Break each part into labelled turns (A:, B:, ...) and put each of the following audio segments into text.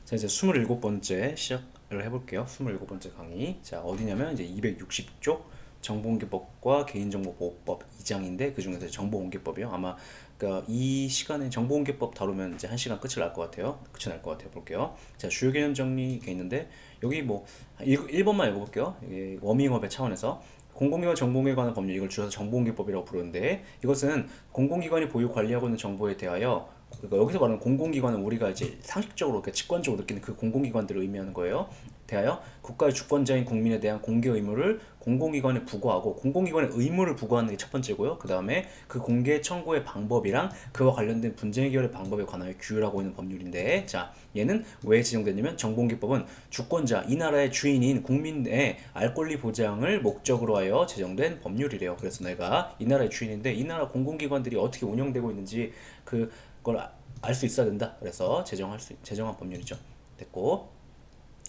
A: 자, 이제 27번째 시작을 해볼게요. 27번째 강의. 자, 어디냐면 이제 260쪽 정보공개법과 개인정보보호법 2장인데 그 중에서 정보공개법이요. 아마 그러니까 이 시간에 정보공개법 다루면 이제 1시간 끝이 날 것 같아요. 끝이 날 것 같아요. 볼게요. 자, 주요 개념 정리 게 있는데 여기 뭐 1번만 읽어볼게요. 이게 워밍업의 차원에서 공공기관 정보공개에 관한 법률, 이걸 줄여서 정보공개법이라고 부르는데, 이것은 공공기관이 보유 관리하고 있는 정보에 대하여, 그러니까 여기서 말하는 공공기관은 우리가 이제 상식적으로, 그러니까 직관적으로 느끼는 그 공공기관들을 의미하는 거예요. 대하여 국가의 주권자인 국민에 대한 공개 의무를 공공기관에 부과하고, 공공기관의 의무를 부과하는 게 첫 번째고요. 그 다음에 그 공개 청구의 방법이랑 그와 관련된 분쟁 해결의 방법에 관하여 규율하고 있는 법률인데, 자, 얘는 왜 지정됐냐면, 정보공개법은 주권자, 이 나라의 주인인 국민의 알 권리 보장을 목적으로 하여 제정된 법률이래요. 그래서 내가 이 나라의 주인인데 이 나라 공공기관들이 어떻게 운영되고 있는지 그걸 알 수 있어야 된다. 그래서 제정한 법률이죠. 됐고,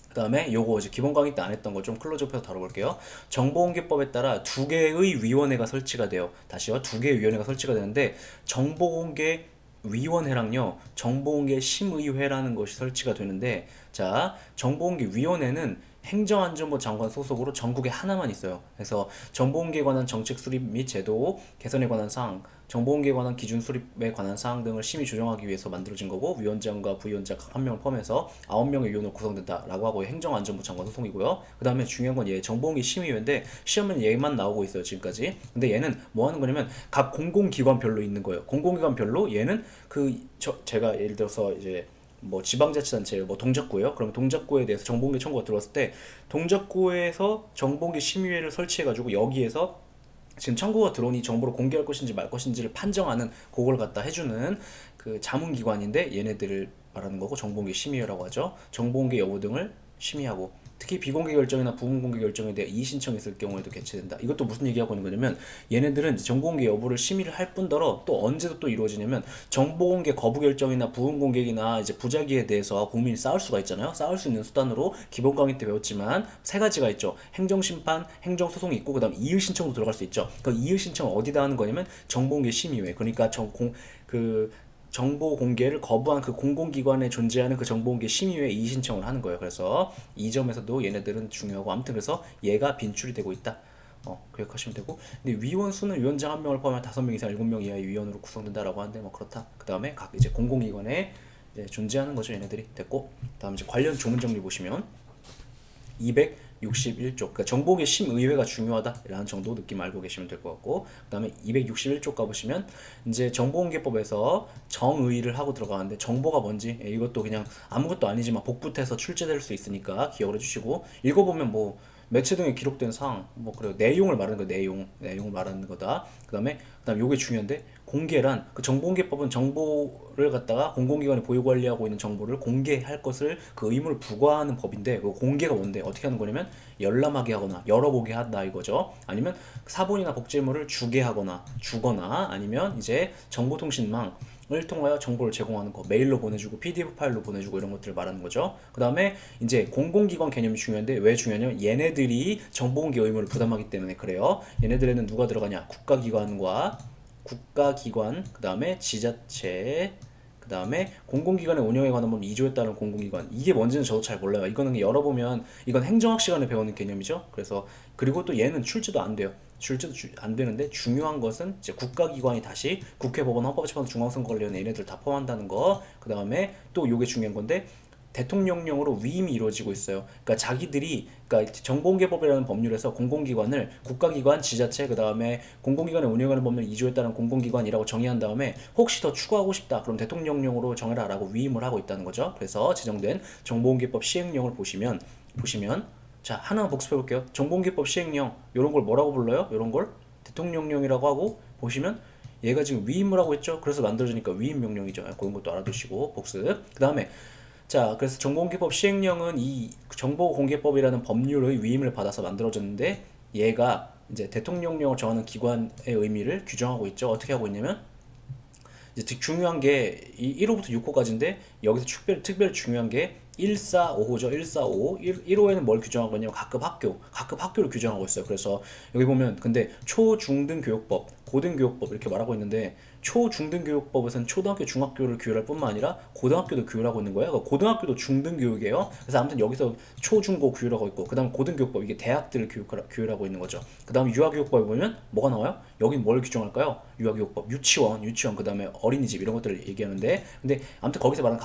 A: 그 다음에 요거 이제 기본 강의 때 안 했던 거 좀 클로즈업해서 다뤄볼게요. 정보공개법에 따라 두 개의 위원회가 설치가 돼요. 다시요, 두 개의 위원회가 설치가 되는데, 정보공개 위원회랑요, 정보공개 심의회라는 것이 설치가 되는데, 자, 정보공개위원회는 행정안전부 장관 소속으로 전국에 하나만 있어요. 그래서 정보공개에 관한 정책 수립 및 제도 개선에 관한 사항, 정보공개에 관한 기준 수립에 관한 사항 등을 심의 조정하기 위해서 만들어진 거고, 위원장과 부위원장 각 한 명을 포함해서 9명의 위원으로 구성된다라고 하고, 행정안전부 장관 소속이고요. 그 다음에 중요한 건 얘 정보공개 심의위인데, 시험은 얘만 나오고 있어요, 지금까지. 근데 얘는 뭐 하는 거냐면 각 공공기관별로 있는 거예요. 공공기관별로 얘는 제가 예를 들어서 이제 뭐 지방자치단체, 뭐 동작구예요. 그럼 동작구에 대해서 정보공개 청구가 들어왔을 때, 동작구에서 정보공개 심의회를 설치해가지고 여기에서 지금 청구가 들어오니 정보를 공개할 것인지 말 것인지를 판정하는, 그걸 갖다 해주는 그 자문기관인데, 얘네들을 말하는 거고, 정보공개 심의회라고 하죠. 정보공개 여부 등을 심의하고, 특히 비공개 결정이나 부분공개 결정에 대해 이의 신청이 있을 경우에도 개최된다. 이것도 무슨 얘기하고 있는 거냐면, 얘네들은 정보공개 여부를 심의를 할 뿐더러 또 언제도 또 이루어지냐면, 정보공개 거부 결정이나 부분공개나 이제 부작위에 대해서 국민이 싸울 수가 있잖아요. 싸울 수 있는 수단으로 기본 강의 때 배웠지만 세 가지가 있죠. 행정심판, 행정소송이 있고, 그 다음 이의 신청도 들어갈 수 있죠. 그 이의 신청은 어디다 하는 거냐면 정보공개 심의회. 그러니까 정보 공개를 거부한 그 공공기관에 존재하는 그 정보공개 심의회에 이의 신청을 하는 거예요. 그래서 이 점에서도 얘네들은 중요하고, 아무튼 그래서 얘가 빈출이 되고 있다. 기억하시면 되고, 근데 위원 수는 위원장 한 명을 포함한 5명 이상 7명 이하의 위원으로 구성된다라고 하는데 뭐 그렇다. 그 다음에 각 이제 공공기관에 이제 존재하는 거죠, 얘네들이. 됐고, 다음 이제 관련 조문 정리 보시면 261쪽, 그러니까 정보공개 심의회가 중요하다라는 정도 느낌 알고 계시면 될 것 같고, 그 다음에 261쪽 가보시면 이제 정보공개법에서 정의를 하고 들어가는데, 정보가 뭔지 이것도 그냥 아무것도 아니지만 복붙해서 출제될 수 있으니까 기억을 해주시고, 읽어보면 뭐 매체 등에 기록된 사항, 뭐 그래요, 내용을 말하는 거, 내용을 말하는 거다. 그다음 요게 중요한데, 공개란, 그 정보공개법은 정보를 갖다가 공공기관이 보유 관리하고 있는 정보를 공개할 것을 그 의무를 부과하는 법인데, 그 공개가 뭔데 어떻게 하는 거냐면 열람하게 하거나 열어보게 한다 이거죠. 아니면 사본이나 복제물을 주게 하거나 주거나, 아니면 이제 정보통신망 을 통하여 정보를 제공하는 거, 메일로 보내주고 PDF 파일로 보내주고 이런 것들을 말하는 거죠. 그 다음에 이제 공공기관 개념이 중요한데, 왜 중요하냐면 얘네들이 정보공개 의무를 부담하기 때문에 그래요. 얘네들에는 누가 들어가냐? 국가기관, 그 다음에 지자체, 그 다음에 공공기관의 운영에 관한 법 2조에 따른 공공기관. 이게 뭔지는 저도 잘 몰라요. 이거는 열어보면, 이건 행정학 시간에 배우는 개념이죠. 그래서, 그리고 또 얘는 출제도 안 돼요. 안 되는데, 중요한 것은 이제 국가기관이 다시 국회, 법원, 헌법재판소, 중앙선거관리위원회 얘네들 다 포함한다는 거. 그 다음에 또 요게 중요한 건데, 대통령령으로 위임이 이루어지고 있어요. 그러니까 그러니까 정보공개법이라는 법률에서 공공기관을 국가기관, 지자체, 그 다음에 공공기관의 운영하는 법률 2조에 따른 공공기관이라고 정의한 다음에, 혹시 더 추가하고 싶다 그럼 대통령령으로 정해라라고 위임을 하고 있다는 거죠. 그래서 제정된 정보공개법 시행령을 보시면 자, 하나 복습해 볼게요. 정보공개법 시행령, 요런 걸 뭐라고 불러요? 요런 걸 대통령령이라고 하고, 보시면 얘가 지금 위임을 하고 있죠. 그래서 만들어지니까 위임명령이죠. 그런 것도 알아두시고 복습. 그 다음에, 자, 그래서 정보공개법 시행령은 이 정보공개법이라는 법률의 위임을 받아서 만들어졌는데, 얘가 이제 대통령령을 정하는 기관의 의미를 규정하고 있죠. 어떻게 하고 있냐면, 이제 중요한 게 이 1호부터 6호까지인데, 여기서 특별히 중요한 게 145호죠. 145. 1호에는 뭘 규정하고 있냐면 각급 학교를 규정하고 있어요. 그래서 여기 보면, 근데 초중등교육법, 고등교육법 이렇게 말하고 있는데 초중등교육법에서는 초등학교, 중학교를 규율할 뿐만 아니라 고등학교도 규율하고 있는 거예요. 그러니까 고등학교도 중등교육이에요. 그래서 아무튼 여기서 초, 중, 고 규율하고 있고 그 다음 고등교육법 이게 대학들을 규율하고 있는 거죠. 그 다음 유아교육법에 보면 뭐가 나와요? 여긴 뭘 규정할까요? 유아교육법, 유치원, 그 다음에 어린이집 이런 것들을 얘기하는데 근데 아무튼 거기서 말하는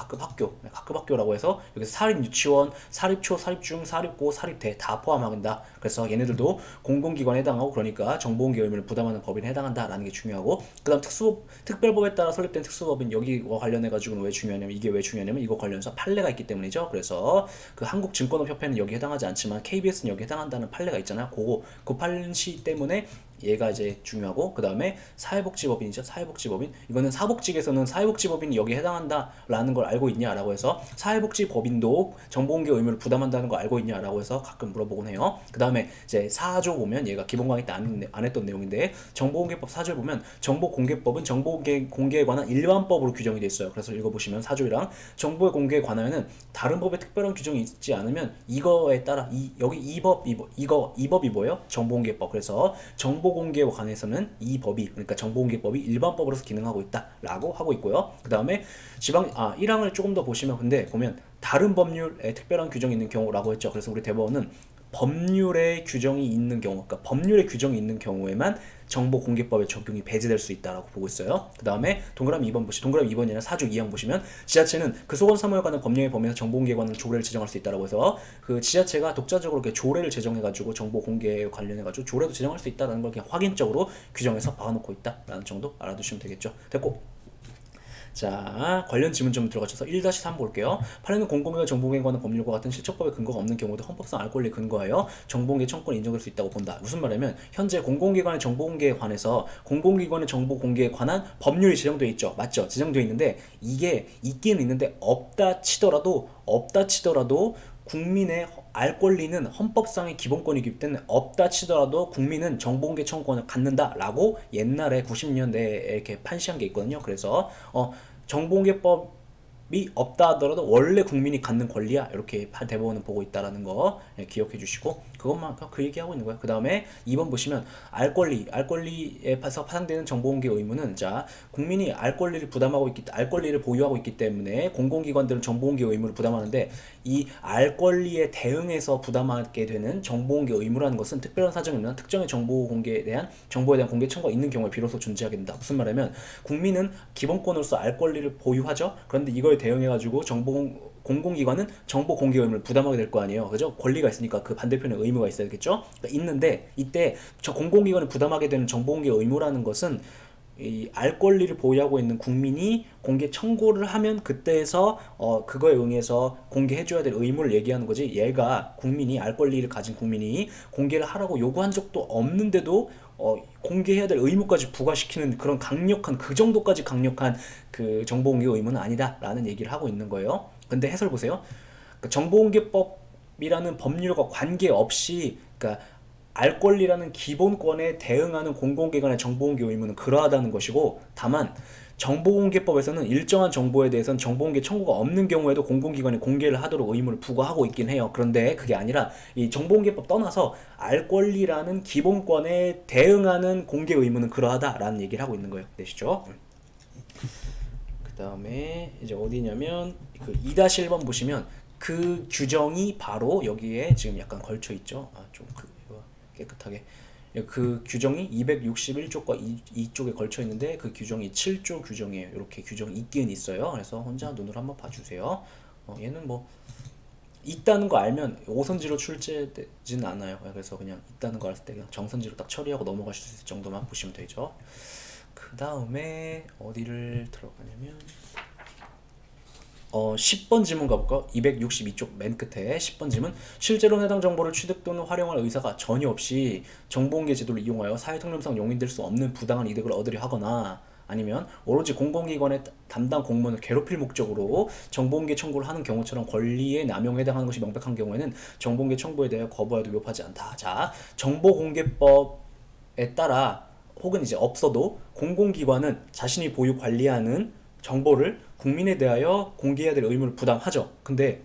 A: 각급학교라고 해서 여기서 사립유치원, 사립초, 사립중, 사립고, 사립대 다 포함한다. 그래서 얘네들도 공공기관에 해당하고 그러니까 정보공개 의무를 부담하는 법인에 해당한다라는 게 중요하고 그 다음 특별법에 따라 설립된 특수법인 여기와 관련해가지고는 왜 중요하냐면 이게 왜 중요하냐면 이거 관련해서 판례가 있기 때문이죠. 그래서 그 한국증권업협회는 여기 해당하지 않지만 KBS는 여기 해당한다는 판례가 있잖아요. 그 판시 때문에 얘가 이제 중요하고 그 다음에 사회복지법인이죠. 사회복지법인 이거는 사복직에서는 사회복지법인이 여기에 해당한다라는 걸 알고 있냐라고 해서 사회복지법인도 정보공개 의무를 부담한다는 거 알고 있냐라고 해서 가끔 물어보곤 해요. 그 다음에 이제 4조 보면 얘가 기본 강의 때 안 했던 내용인데 정보공개법 4조에 보면 정보공개법은 정보공개에 관한 일반법으로 규정이 돼 있어요. 그래서 읽어보시면 4조랑 정보의 공개에 관하여는 다른 법에 특별한 규정이 있지 않으면 이거에 따라 여기 이 법이 뭐예요? 정보공개법. 그래서 정보공개에 관해서는 이 법이 그러니까 정보공개법이 일반법으로서 기능하고 있다라고 하고 있고요. 그 다음에 1항을 조금 더 보면 다른 법률에 특별한 규정이 있는 경우라고 했죠. 그래서 우리 대법원은 법률의 규정이 있는 경우, 그러니까 법률의 규정이 있는 경우에만 정보공개법의 적용이 배제될 수 있다라고 보고 있어요. 그 다음에 동그라미 2번이 아니라 4조 2항 보시면 지자체는 그 소관 사무에 관한 법령의 범위에서 정보공개에 관한 조례를 제정할 수 있다라고 해서 그 지자체가 독자적으로 이렇게 조례를 제정해가지고 정보공개에 관련해가지고 조례도 제정할 수 있다는 걸 그냥 확인적으로 규정해서 박아놓고 있다라는 정도 알아두시면 되겠죠. 됐고. 자, 관련 지문 좀 들어가셔서 1-3 볼게요. 판례는 공공기관 정보공개에 관한 법률과 같은 실적법의 근거가 없는 경우도 헌법상 알 권리에 근거하여 정보공개 청구권이 인정될 수 있다고 본다. 무슨 말이냐면 현재 공공기관의 정보공개에 관해서 공공기관의 정보공개에 관한 법률이 제정되어 있죠. 맞죠? 제정되어 있는데 이게 있기는 있는데 없다 치더라도 국민의 알 권리는 헌법상의 기본권이기 때문에 없다 치더라도 국민은 정보공개 청구권을 갖는다라고 옛날에 90년대에 이렇게 판시한 게 있거든요. 그래서 정보공개법이 없다 하더라도 원래 국민이 갖는 권리야 이렇게 대법원은 보고 있다라는 거 기억해 주시고 그것만 그 얘기하고 있는 거예요. 그 다음에 2번 보시면 알 권리에서 파생되는 정보공개 의무는 자 국민이 알 권리를 보유하고 있기 때문에 공공기관들은 정보공개 의무를 부담하는데 이 알 권리에 대응해서 부담하게 되는 정보공개 의무라는 것은 특별한 사정이나 특정의 정보에 대한 공개 청구가 있는 경우에 비로소 존재하게 된다. 무슨 말이냐면 국민은 기본권으로서 알 권리를 보유하죠. 그런데 이거에 대응해가지고 공공기관은 정보 공개 의무를 부담하게 될 거 아니에요. 그죠? 권리가 있으니까 그 반대편에 의무가 있어야겠죠? 그러니까 있는데 이때 저 공공기관을 부담하게 되는 정보 공개 의무라는 것은 이 알 권리를 보유하고 있는 국민이 공개 청구를 하면 그때에서 그거에 응해서 공개해줘야 될 의무를 얘기하는 거지. 얘가 국민이 알 권리를 가진 국민이 공개를 하라고 요구한 적도 없는데도 공개해야 될 의무까지 부과시키는 그런 그 정도까지 강력한 그 정보공개 의무는 아니다라는 얘기를 하고 있는 거예요. 근데 해설 보세요. 그러니까 정보공개법이라는 법률과 관계없이 그러니까 알 권리라는 기본권에 대응하는 공공기관의 정보공개 의무는 그러하다는 것이고 다만 정보공개법에서는 일정한 정보에 대해서는 정보공개 청구가 없는 경우에도 공공기관이 공개를 하도록 의무를 부과하고 있긴 해요. 그런데 그게 아니라 이 정보공개법 떠나서 알 권리라는 기본권에 대응하는 공개 의무는 그러하다라는 얘기를 하고 있는 거예요. 되시죠? 그 다음에 이제 어디냐면 그 2-1번 보시면 그 규정이 바로 여기에 지금 약간 걸쳐 있죠. 좀 깨끗하게 그 규정이 261조과 2쪽에 걸쳐 있는데 그 규정이 7조 규정이에요. 이렇게 규정이 있긴 있어요. 그래서 혼자 눈으로 한번 봐주세요. 얘는 뭐 있다는 거 알면 오선지로 출제되진 않아요. 그래서 그냥 있다는 거 알 때 그냥 정선지로 딱 처리하고 넘어가실 수 있을 정도만 보시면 되죠. 그 다음에 어디를 들어가냐면 10번 지문 가볼까? 262쪽 맨 끝에 10번 지문 실제로 해당 정보를 취득 또는 활용할 의사가 전혀 없이 정보공개 제도를 이용하여 사회통념상 용인될 수 없는 부당한 이득을 얻으려 하거나 아니면 오로지 공공기관의 담당 공무원을 괴롭힐 목적으로 정보공개 청구를 하는 경우처럼 권리의 남용에 해당하는 것이 명백한 경우에는 정보공개 청구에 대해 거부하여도 위법하지 않다. 자, 정보공개법에 따라 혹은 이제 없어도 공공기관은 자신이 보유 관리하는 정보를 국민에 대하여 공개해야 될 의무를 부담하죠. 근데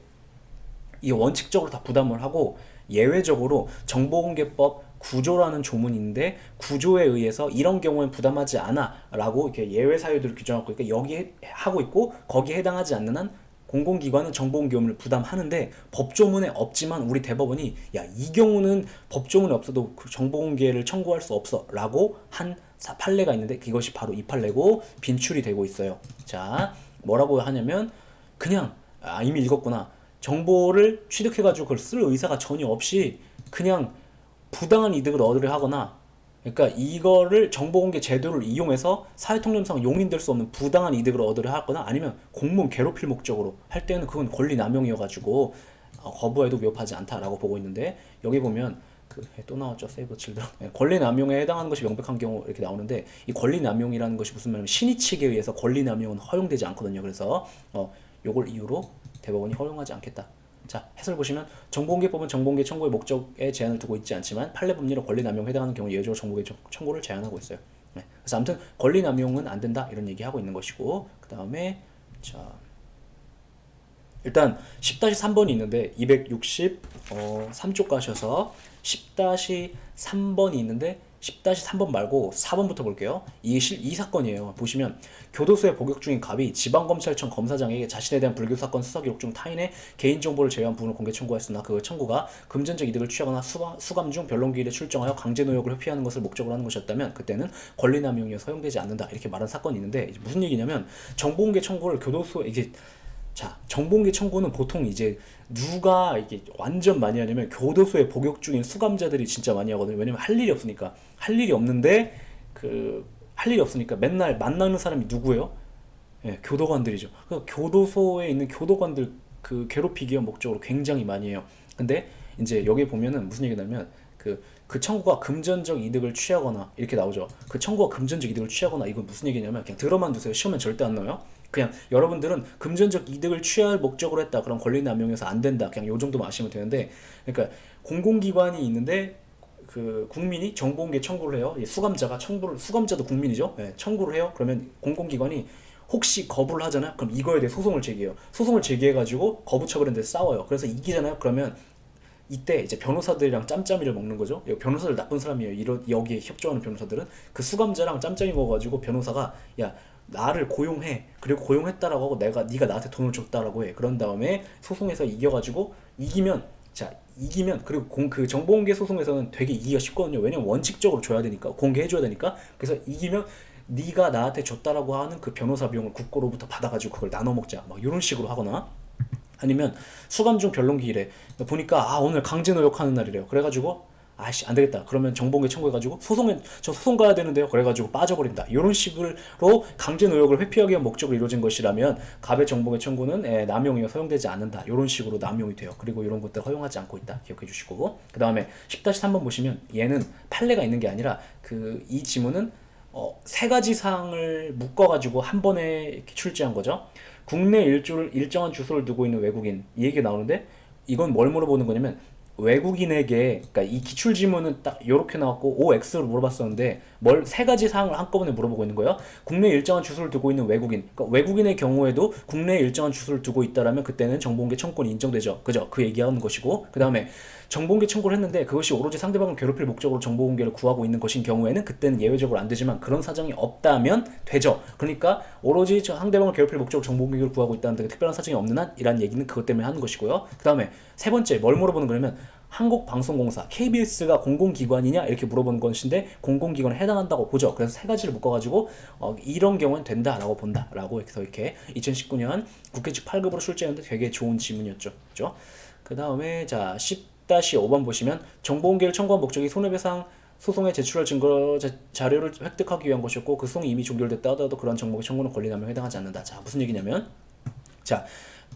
A: 이 원칙적으로 다 부담을 하고 예외적으로 정보공개법 구조라는 조문인데 구조에 의해서 이런 경우엔 부담하지 않아 라고 이렇게 예외 사유들을 규정하고 있고 여기에 하고 있고 거기에 해당하지 않는 한 공공기관은 정보공개 의무를 부담하는데 법조문에 없지만 우리 대법원이 야 이 경우는 법조문에 없어도 그 정보공개를 청구할 수 없어 라고 한 판례가 있는데 그것이 바로 이 판례고 빈출이 되고 있어요. 자 뭐라고 하냐면 그냥 이미 읽었구나. 정보를 취득해가지고 그걸 쓸 의사가 전혀 없이 그냥 부당한 이득을 얻으려 하거나 그러니까 이거를 정보공개 제도를 이용해서 사회통념상 용인될 수 없는 부당한 이득을 얻으려 하거나 아니면 공무원 괴롭힐 목적으로 할 때는 그건 권리 남용이어가지고 거부해도 위협하지 않다라고 보고 있는데 여기 보면 또 나왔죠. 세이버 칠드런. 권리 남용에 해당하는 것이 명백한 경우 이렇게 나오는데 이 권리 남용이라는 것이 무슨 말이냐면 신의 측에 의해서 권리 남용은 허용되지 않거든요. 그래서 요걸 이유로 대법원이 허용하지 않겠다. 자 해설 보시면 정보공개법은 정보공개 청구의 목적에 제한을 두고 있지 않지만 판례 법리로 권리 남용에 해당하는 경우 예외적으로 정보공개 청구를 제한하고 있어요. 네. 그래서 아무튼 권리 남용은 안 된다 이런 얘기하고 있는 것이고 그 다음에 자 일단 10-3번이 있는데 263쪽 가셔서 10-3번이 있는데 10-3번 말고 4번부터 볼게요. 이 사건이에요. 보시면 교도소에 복역 중인 갑이 지방검찰청 검사장에게 자신에 대한 불교 사건 수사 기록 중 타인의 개인정보를 제외한 부분을 공개 청구하였으나 그 청구가 금전적 이득을 취하거나 수감 중 변론기일에 출정하여 강제노역을 회피하는 것을 목적으로 하는 것이었다면 그때는 권리남용이어서 허용되지 않는다 이렇게 말한 사건이 있는데 무슨 얘기냐면 정보공개 청구를 교도소에 이게 자, 정보공개 청구는 보통 이제 누가 이게 완전 많이 하냐면 교도소에 복역 중인 수감자들이 진짜 많이 하거든요. 왜냐면 할 일이 없으니까. 할 일이 없는데 할 일이 없으니까 맨날 만나는 사람이 누구예요? 예, 교도관들이죠. 그러니까 교도소에 있는 교도관들 괴롭히기 위한 목적으로 굉장히 많이 해요. 근데 이제 여기 보면은 무슨 얘기냐면 그 청구가 금전적 이득을 취하거나 이렇게 나오죠. 그 청구가 금전적 이득을 취하거나 이건 무슨 얘기냐면 그냥 들어만 두세요. 시험엔 절대 안 나와요. 그냥 여러분들은 금전적 이득을 취할 목적으로 했다. 그럼 권리남용해서 안 된다. 그냥 요 정도만 아시면 되는데 그러니까 공공기관이 있는데 국민이 정보공개 청구를 해요. 수감자가 수감자도 국민이죠. 네, 청구를 해요. 그러면 공공기관이 혹시 거부를 하잖아요. 그럼 이거에 대해 소송을 제기해요. 소송을 제기해가지고 거부 처분에 대해서 싸워요. 그래서 이기잖아요. 그러면 이때 이제 변호사들이랑 짬짬이를 먹는 거죠. 변호사들 나쁜 사람이에요. 여기에 협조하는 변호사들은 그 수감자랑 짬짬이 먹어가지고 변호사가 야 나를 고용해. 그리고 고용했다라고 하고 네가 나한테 돈을 줬다라고 해. 그런 다음에 소송에서 이겨가지고 이기면 그리고 그 정보공개 소송에서는 되게 이기기가 쉽거든요. 왜냐면 원칙적으로 줘야 되니까 공개해줘야 되니까. 그래서 이기면 네가 나한테 줬다라고 하는 그 변호사 비용을 국고로부터 받아가지고 그걸 나눠 먹자. 막 이런 식으로 하거나 아니면 수감 중 변론기일에 보니까 오늘 강제노역 하는 날이래요. 그래가지고 아씨 안 되겠다. 그러면 정보공개 청구해가지고 저 소송 가야 되는데요. 그래가지고 빠져버린다. 이런 식으로 강제노역을 회피하기 위한 목적으로 이루어진 것이라면 갑의 정보공개 청구는 남용이어 허용되지 않는다. 이런 식으로 남용이 돼요. 그리고 이런 것들 허용하지 않고 있다. 기억해 주시고 그 다음에 10-3번 보시면 얘는 판례가 있는 게 아니라 이 지문은 세 가지 사항을 묶어가지고 한 번에 이렇게 출제한 거죠. 국내 일정한 주소를 두고 있는 외국인 이 얘기가 나오는데 이건 뭘 물어보는 거냐면 외국인에게 그러니까 이 기출 지문은 딱 이렇게 나왔고 OX로 물어봤었는데 세 가지 사항을 한꺼번에 물어보고 있는 거예요. 국내 일정한 주소를 두고 있는 외국인 그러니까 외국인의 경우에도 국내에 일정한 주소를 두고 있다라면 그때는 정보공개 청구권이 인정되죠. 그죠? 그 얘기하는 것이고 그 다음에 정보공개 청구를 했는데 그것이 오로지 상대방을 괴롭힐 목적으로 정보공개를 구하고 있는 것인 경우에는 그때는 예외적으로 안 되지만 그런 사정이 없다면 되죠. 그러니까 오로지 상대방을 괴롭힐 목적으로 정보공개를 구하고 있다는 데 특별한 사정이 없는 한 이란 얘기는 그것 때문에 하는 것이고요. 그 다음에 세 번째 뭘 물어보는 거냐면 한국방송공사 KBS가 공공기관이냐 이렇게 물어보는 것인데 공공기관에 해당한다고 보죠. 그래서 세 가지를 묶어가지고 이런 경우는 된다라고 본다라고 이렇게 2019년 국회 측 8급으로 출제했는데 되게 좋은 지문이었죠. 그죠? 그 다음에 자 10-5번 보시면 정보공개를 청구한 목적이 손해배상 소송에 제출할 증거 자료를 획득하기 위한 것이었고 그 소송이 이미 종결됐다 하더라도 그런 정보공개 청구는 권리남용에 해당하지 않는다. 자 무슨 얘기냐면 자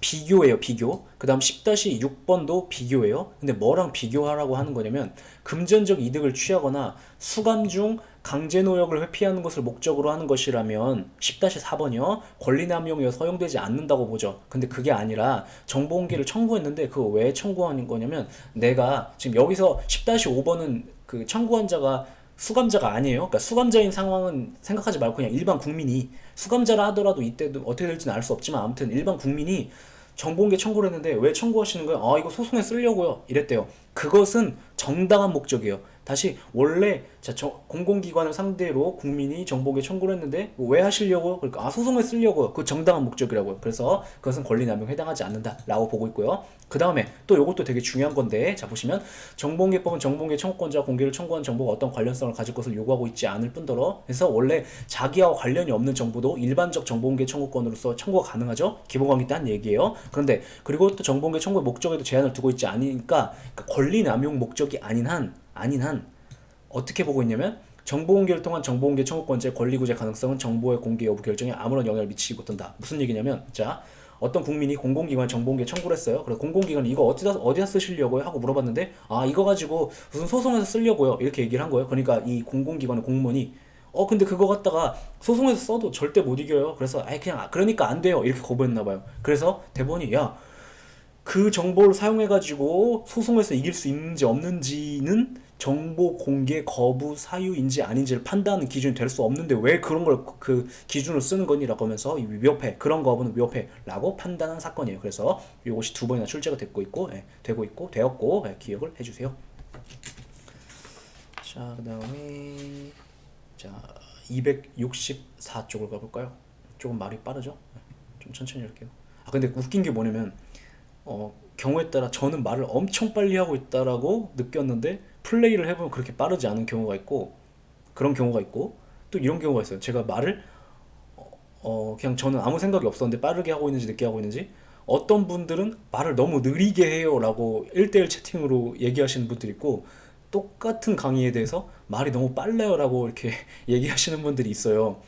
A: 비교예요. 비교. 그 다음 10-6번도 비교예요. 근데 뭐랑 비교하라고 하는 거냐면 금전적 이득을 취하거나 수감 중 강제노역을 회피하는 것을 목적으로 하는 것이라면 10-4번이요. 권리남용이어서 허용되지 않는다고 보죠. 근데 그게 아니라 정보공개를 청구했는데 그거 왜 청구하는 거냐면 내가 지금 여기서 10-5번은 그 청구한 자가 수감자가 아니에요. 그러니까 수감자인 상황은 생각하지 말고 그냥 일반 국민이 수감자라 하더라도 이때도 어떻게 될지는 알 수 없지만 아무튼 일반 국민이 정보공개 청구를 했는데 왜 청구하시는 거예요? 이거 소송에 쓰려고요. 이랬대요. 그것은 정당한 목적이에요. 다시 원래 자, 공공기관을 상대로 국민이 정보공개 청구를 했는데 뭐왜 하시려고? 그러니까 소송에 쓰려고요. 그 정당한 목적이라고요. 그래서 그것은 권리남용에 해당하지 않는다라고 보고 있고요. 그 다음에 또 이것도 되게 중요한 건데 자 보시면 정보공개법은 정보공개 청구권자와 공개를 청구한 정보가 어떤 관련성을 가질 것을 요구하고 있지 않을 뿐더러 그래서 원래 자기와 관련이 없는 정보도 일반적 정보공개 청구권으로서 청구가 가능하죠. 기본권이 있다는 얘기예요. 그런데 그리고 또 정보공개 청구의 목적에도 제한을 두고 있지 않으니까 그러니까 권리남용 목적이 아닌 한 어떻게 보고 있냐면 정보공개를 통한 정보공개 청구권자의 권리구제 가능성은 정보의 공개 여부 결정에 아무런 영향을 미치지 못한다. 무슨 얘기냐면 자 어떤 국민이 공공기관 정보공개 청구를 했어요. 그래서 공공기관이 이거 어디다 쓰시려고요? 하고 물어봤는데 이거 가지고 무슨 소송에서 쓰려고요. 이렇게 얘기를 한 거예요. 그러니까 이 공공기관의 공무원이 근데 그거 갖다가 소송에서 써도 절대 못 이겨요. 그래서 그냥 그러니까 안 돼요. 이렇게 거부했나 봐요. 그래서 대법원이 그 정보를 사용해가지고 소송에서 이길 수 있는지 없는지는 정보 공개 거부 사유인지 아닌지를 판단하는 기준이 될 수 없는데 왜 그런 걸 그 기준으로 쓰는 거니라고 하면서 위법해 그런 거부는 위법해라고 판단한 사건이에요. 그래서 이것이 두 번이나 출제가 되었고 기억을 해주세요. 자 그다음에 자 264쪽을 가볼까요? 조금 말이 빠르죠? 좀 천천히 할게요. 근데 웃긴 게 뭐냐면 경우에 따라 저는 말을 엄청 빨리 하고 있다라고 느꼈는데 플레이를 해보면 그렇게 빠르지 않은 경우가 있고 그런 경우가 있고 또 이런 경우가 있어요. 제가 말을 그냥 저는 아무 생각이 없었는데 빠르게 하고 있는지 늦게 하고 있는지 어떤 분들은 말을 너무 느리게 해요 라고 1대1 채팅으로 얘기하시는 분들이 있고 똑같은 강의에 대해서 말이 너무 빨라요 라고 이렇게 얘기하시는 분들이 있어요.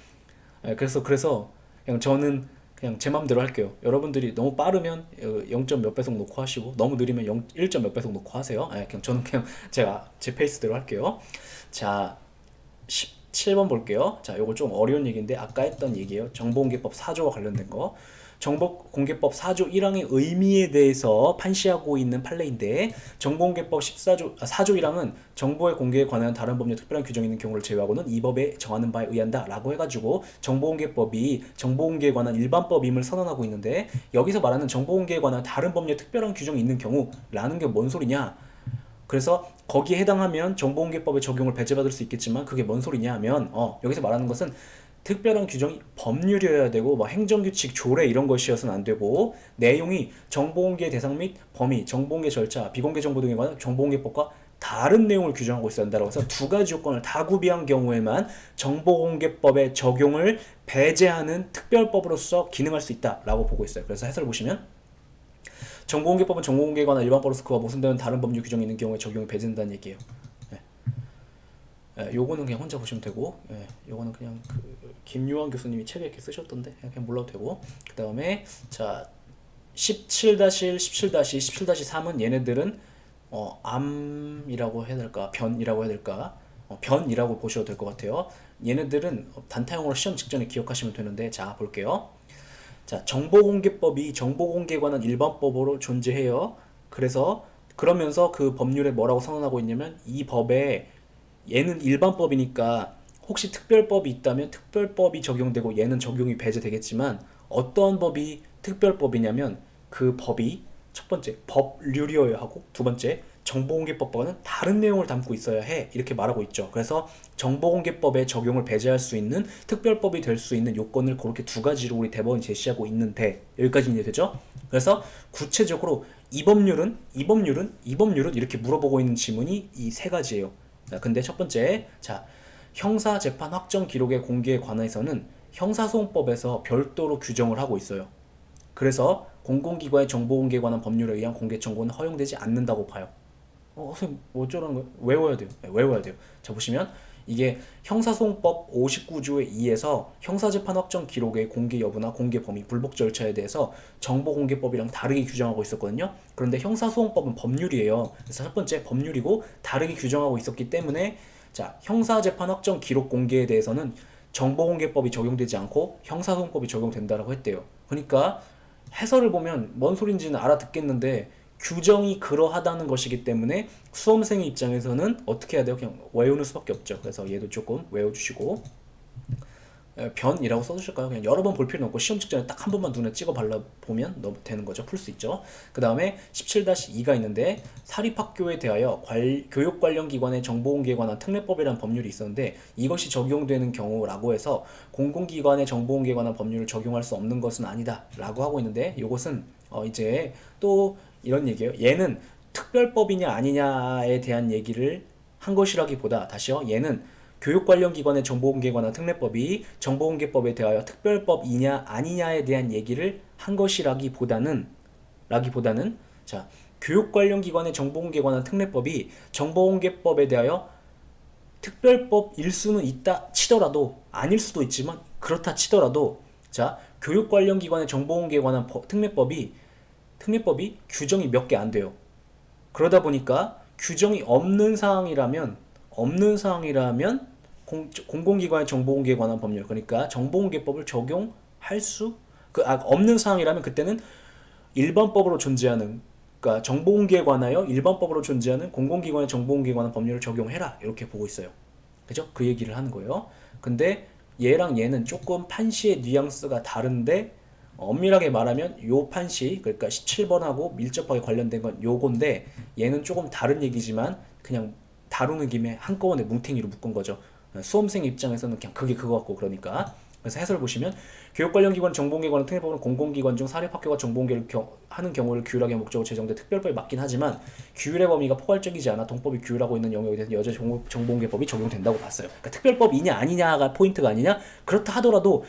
A: 그래서 그냥 저는 그냥 제 맘대로 할게요. 여러분들이 너무 빠르면 0점 몇 배속 놓고 하시고 너무 느리면 1점 몇 배속 놓고 하세요. 그냥 저는 그냥 제가 제 페이스대로 할게요. 자 17번 볼게요. 자 요거 좀 어려운 얘기인데 아까 했던 얘기예요. 정보공개법 4조와 관련된 거. 정보공개법 4조 1항의 의미에 대해서 판시하고 있는 판례인데 정보공개법 4조 1항은 정보의 공개에 관한 다른 법률 특별한 규정이 있는 경우를 제외하고는 이 법에 정하는 바에 의한다 라고 해가지고 정보공개법이 정보공개에 관한 일반법임을 선언하고 있는데 여기서 말하는 정보공개에 관한 다른 법률 특별한 규정이 있는 경우라는 게 뭔 소리냐. 그래서 거기에 해당하면 정보공개법의 적용을 배제받을 수 있겠지만 그게 뭔 소리냐 하면 여기서 말하는 것은 특별한 규정이 법률이어야 되고 행정규칙, 조례 이런 것이어서는 안 되고 내용이 정보공개 대상 및 범위, 정보공개 절차, 비공개 정보 등에 관한 정보공개법과 다른 내용을 규정하고 있어야 한다고 해서 두 가지 요건을 다 구비한 경우에만 정보공개법의 적용을 배제하는 특별법으로서 기능할 수 있다라고 보고 있어요. 그래서 해설을 보시면 정보공개법은 정보공개에 관한 일반법으로서 그와 모순되는 다른 법률 규정이 있는 경우에 적용이 배제된다는 얘기예요. 요거는 그냥 혼자 보시면 되고 요거는 그냥 그 김유한 교수님이 책에 이렇게 쓰셨던데 그냥 몰라도 되고 그 다음에 자 17-1, 17-2, 17-3은 얘네들은 암이라고 해야 될까 변이라고 해야 될까 변이라고 보셔도 될 것 같아요. 얘네들은 단타용으로 시험 직전에 기억하시면 되는데 자 볼게요. 자 정보공개법이 정보공개에 관한 일반법으로 존재해요. 그러면서 그 법률에 뭐라고 선언하고 있냐면 이 법에 얘는 일반법이니까 혹시 특별법이 있다면 특별법이 적용되고 얘는 적용이 배제되겠지만 어떤 법이 특별법이냐면 그 법이 첫 번째 법률이어야 하고 두 번째 정보공개법과는 다른 내용을 담고 있어야 해 이렇게 말하고 있죠. 그래서 정보공개법의 적용을 배제할 수 있는 특별법이 될 수 있는 요건을 그렇게 두 가지로 우리 대법원이 제시하고 있는데 여기까지 이해되죠? 그래서 구체적으로 이 법률은 이렇게 물어보고 있는 지문이 이 세 가지예요. 근데 첫 번째, 자 형사재판 확정 기록의 공개에 관해서는 형사소송법에서 별도로 규정을 하고 있어요. 그래서 공공기관의 정보공개에 관한 법률에 의한 공개 청구는 허용되지 않는다고 봐요. 선생님 어쩌라는 거예요? 외워야 돼요. 외워야 돼요. 자 보시면 이게 형사소송법 59조의 2에서 형사재판 확정 기록의 공개 여부나 공개 범위, 불복 절차에 대해서 정보공개법이랑 다르게 규정하고 있었거든요. 그런데 형사소송법은 법률이에요. 그래서 첫 번째 법률이고 다르게 규정하고 있었기 때문에 자 형사재판 확정 기록 공개에 대해서는 정보공개법이 적용되지 않고 형사소송법이 적용된다라고 했대요. 그러니까 해설을 보면 뭔 소린지는 알아듣겠는데 규정이 그러하다는 것이기 때문에 수험생의 입장에서는 어떻게 해야 돼요? 그냥 외우는 수밖에 없죠. 그래서 얘도 조금 외워주시고 변이라고 써주실까요? 그냥 여러 번 볼 필요는 없고 시험 직전에 딱 한 번만 눈에 찍어 발라보면 되는 거죠. 풀 수 있죠. 그 다음에 17-2가 있는데 사립학교에 대하여 교육 관련 기관의 정보공개에 관한 특례법이라는 법률이 있었는데 이것이 적용되는 경우라고 해서 공공기관의 정보공개에 관한 법률을 적용할 수 없는 것은 아니다 라고 하고 있는데 이것은 이제 또 이런 얘기예요. 얘는 특별법이냐 아니냐에 대한 얘기를 한 것이라기보다 다시요. 얘는 교육 관련 기관의 정보공개에 관한 특례법이 정보공개법에 대하여 특별법이냐 아니냐에 대한 얘기를 한 것이라기보다는 자, 교육 관련 기관의 정보공개에 관한 특례법이 정보공개법에 대하여 특별법일 수는 있다 치더라도 아닐 수도 있지만 그렇다 치더라도 자, 교육 관련 기관의 정보공개에 관한 특례법이 규정이 몇 개 안 돼요. 그러다 보니까 규정이 없는 사항이라면 공공기관의 정보공개에 관한 법률 그러니까 정보공개법을 적용할 수 없는 사항이라면 그때는 일반법으로 존재하는 그러니까 정보공개에 관하여 일반법으로 존재하는 공공기관의 정보공개에 관한 법률을 적용해라 이렇게 보고 있어요. 그죠? 그 얘기를 하는 거예요. 근데 얘랑 얘는 조금 판시의 뉘앙스가 다른데 엄밀하게 말하면 요 판시 그러니까 17번하고 밀접하게 관련된 건 요건데 얘는 조금 다른 얘기지만 그냥 다루는 김에 한꺼번에 뭉탱이로 묶은 거죠. 수험생 입장에서는 그냥 그게 그거 같고 그러니까 그래서 해설 보시면 교육 관련 기관 정보공개에 관한 특례법은 공공기관 중 사립학교가 정보공개를 하는 경우를 규율하기 목적으로 제정된 특별법에 맞긴 하지만 규율의 범위가 포괄적이지 않아 동법이 규율하고 있는 영역에 대해서 여전히 정보공개법이 적용된다고 봤어요. 그러니까 특별법이냐 아니냐가 포인트가 아니냐 그렇다 하더라도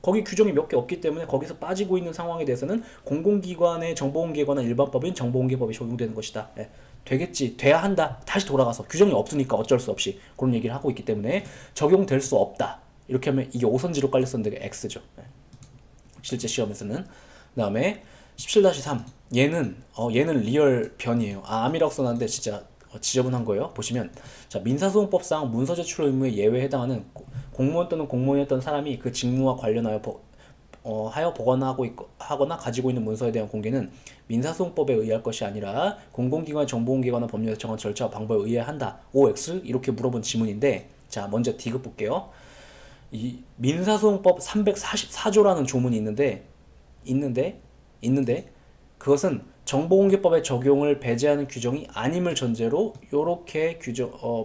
A: 거기 규정이 몇 개 없기 때문에 거기서 빠지고 있는 상황에 대해서는 공공기관의 정보공개에 관한 일반법인 정보공개법이 적용되는 것이다. 예. 되겠지, 돼야 한다. 다시 돌아가서 규정이 없으니까 어쩔 수 없이 그런 얘기를 하고 있기 때문에 적용될 수 없다. 이렇게 하면 이게 오선지로 깔렸었는데 X죠. 예. 실제 시험에서는. 그 다음에 17-3 얘는 리얼 변이에요. 암이라고 써놨는데 진짜 지저분한 거예요. 보시면 자 민사소송법상 문서 제출 의무에 예외에 해당하는 공무원 또는 공무원이었던 사람이 그 직무와 관련하여 하여 하거나 가지고 있는 문서에 대한 공개는 민사소송법에 의할 것이 아니라 공공기관 정보공개에 관한 법률에서 정한 절차와 방법에 의해야 한다. OX 이렇게 물어본 지문인데 자 먼저 디귿 볼게요. 이 민사소송법 344조라는 조문이 있는데 그것은 정보공개법의 적용을 배제하는 규정이 아님을 전제로 이렇게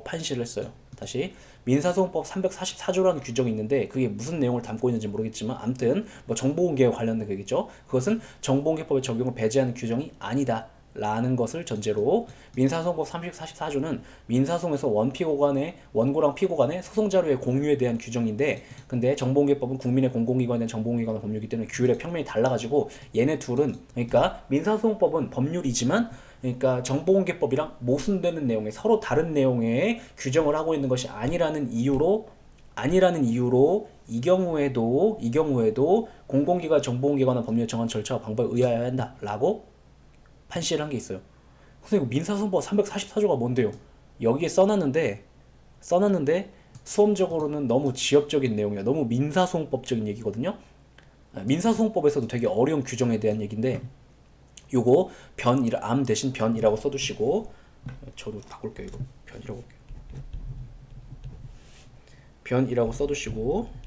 A: 판시를 했어요. 다시 민사소송법 344조라는 규정이 있는데 그게 무슨 내용을 담고 있는지 모르겠지만 아무튼 뭐 정보공개와 관련된 거겠죠. 그것은 정보공개법의 적용을 배제하는 규정이 아니다. 라는 것을 전제로 민사소송법 344조는 민사소송에서 원고랑 피고 간의 소송 자료의 공유에 대한 규정인데 근데 정보공개법은 국민의 공공기관에 대한 정보공개관의 법률이기 때문에 규율의 평면이 달라가지고 얘네 둘은 그러니까 민사소송법은 법률이지만 그러니까 정보공개법이랑 모순되는 내용의 서로 다른 내용의 규정을 하고 있는 것이 아니라는 이유로 이 경우에도 공공기관 정보공개관의 법률에 정한 절차와 방법에 의하여야 한다라고 판시를 한 게 있어요. 선생님 민사소송법 344조가 뭔데요? 여기에 써놨는데 수험적으로는 너무 지엽적인 내용이야. 너무 민사소송법적인 얘기거든요. 민사소송법에서도 되게 어려운 규정에 대한 얘기인데 요거 암 대신 변이라고 써두시고 저도 바꿀게요. 이거 변이라고 써두시고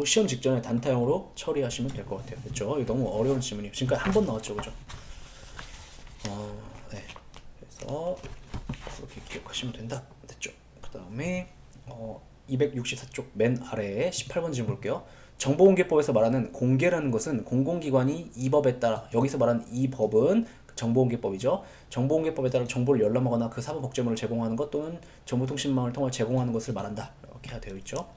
A: 시험 직전에 단타형으로 처리하시면 될 것 같아요. 그렇죠? 이거 너무 어려운 지문이에요. 지금까지 한 번 나왔죠, 그죠? 네. 그래서 그렇게 기억하시면 된다. 됐죠? 그 다음에 264쪽 맨 아래에 18번 질문 볼게요. 정보공개법에서 말하는 공개라는 것은 공공기관이 이 법에 따라 여기서 말하는 이 법은 정보공개법이죠. 정보공개법에 따라 정보를 열람하거나 그 사법 복제물을 제공하는 것 또는 정보통신망을 통해 제공하는 것을 말한다. 이렇게 되어 있죠.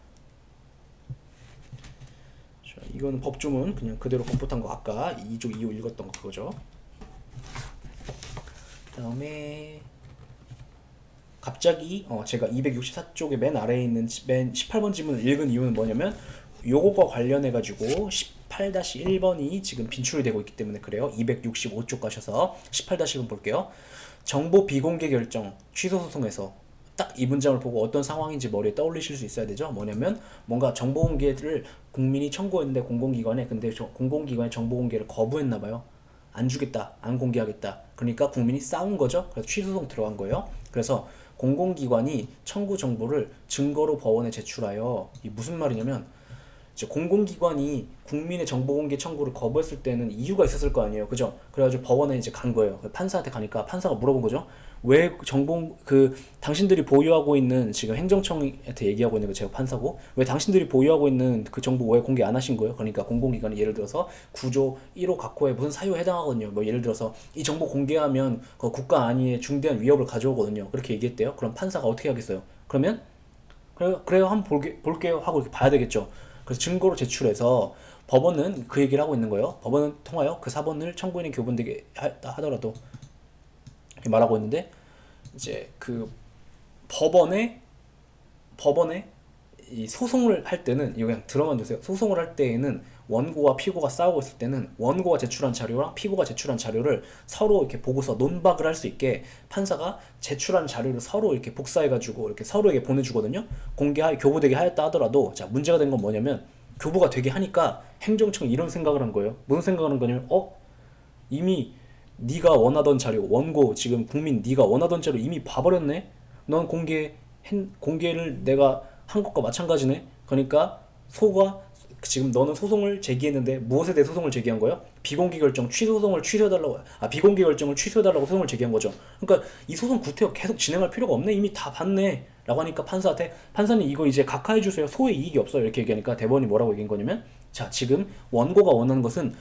A: 이거는 법조문 그냥 그대로 검토한 거 아까 2조 2호 읽었던 거 그거죠. 그 다음에 갑자기 제가 264쪽의 맨 아래에 있는 맨 18번 지문을 읽은 이유는 뭐냐면 요거과 관련해 가지고 18-1번이 지금 빈출이 되고 있기 때문에 그래요. 265쪽 가셔서 18-1번 볼게요. 정보 비공개 결정 취소 소송에서 딱 이 문장을 보고 어떤 상황인지 머리에 떠올리실 수 있어야 되죠. 뭐냐면 뭔가 정보 공개를 국민이 청구했는데 공공기관에 근데 공공기관이 정보 공개를 거부했나 봐요. 안 주겠다, 안 공개하겠다. 그러니까 국민이 싸운 거죠. 그래서 취소소송 들어간 거예요. 그래서 공공기관이 청구 정보를 증거로 법원에 제출하여, 이 무슨 말이냐면 이제 공공기관이 국민의 정보 공개 청구를 거부했을 때는 이유가 있었을 거 아니에요, 그죠? 그래가지고 법원에 이제 간 거예요. 판사한테 가니까 판사가 물어본 거죠. 왜 정보 당신들이 보유하고 있는, 지금 행정청한테 얘기하고 있는 거 제가 판사고, 왜 당신들이 보유하고 있는 그 정보 왜 공개 안 하신 거예요? 그러니까 공공기관이 예를 들어서 9조 1호 각호에 무슨 사유에 해당하거든요. 뭐 예를 들어서 이 정보 공개하면 그 국가 안위에 중대한 위협을 가져오거든요. 그렇게 얘기했대요. 그럼 판사가 어떻게 하겠어요? 그러면 그래요, 한번 볼게요 하고 이렇게 봐야 되겠죠. 그래서 증거로 제출해서 법원은 그 얘기를 하고 있는 거예요. 법원은 통하여 그 사본을 청구인이 교본되게 하더라도 이렇게 말하고 있는데, 이제 그 법원에 이 소송을 할 때는, 이거 그냥 들어만 두세요. 소송을 할 때에는 원고와 피고가 싸우고 있을 때는 원고가 제출한 자료랑 피고가 제출한 자료를 서로 이렇게 보고서 논박을 할 수 있게 판사가 제출한 자료를 서로 이렇게 복사해가지고 이렇게 서로에게 보내주거든요. 교부되게 하였다 하더라도, 자, 문제가 된 건 뭐냐면, 교부가 되게 하니까 행정청이 이런 생각을 한 거예요. 무슨 생각을 한 거냐면, 이미 네가 원하던 자료, 원고, 지금 국민 네가 원하던 자료 이미 봐버렸네. 넌 공개를 내가 한 것과 마찬가지네. 그러니까 지금 너는 소송을 제기했는데 무엇에 대해 소송을 제기한 거예요? 비공개 결정을 취소해달라고 소송을 제기한 거죠. 그러니까 이 소송 구태여 계속 진행할 필요가 없네. 이미 다 봤네. 라고 하니까 판사한테, 판사님 이거 이제 각하해 주세요. 소의 이익이 없어요. 이렇게 얘기하니까 대법원이 뭐라고 얘기한 거냐면, 자, 지금 원고가 원하는 것은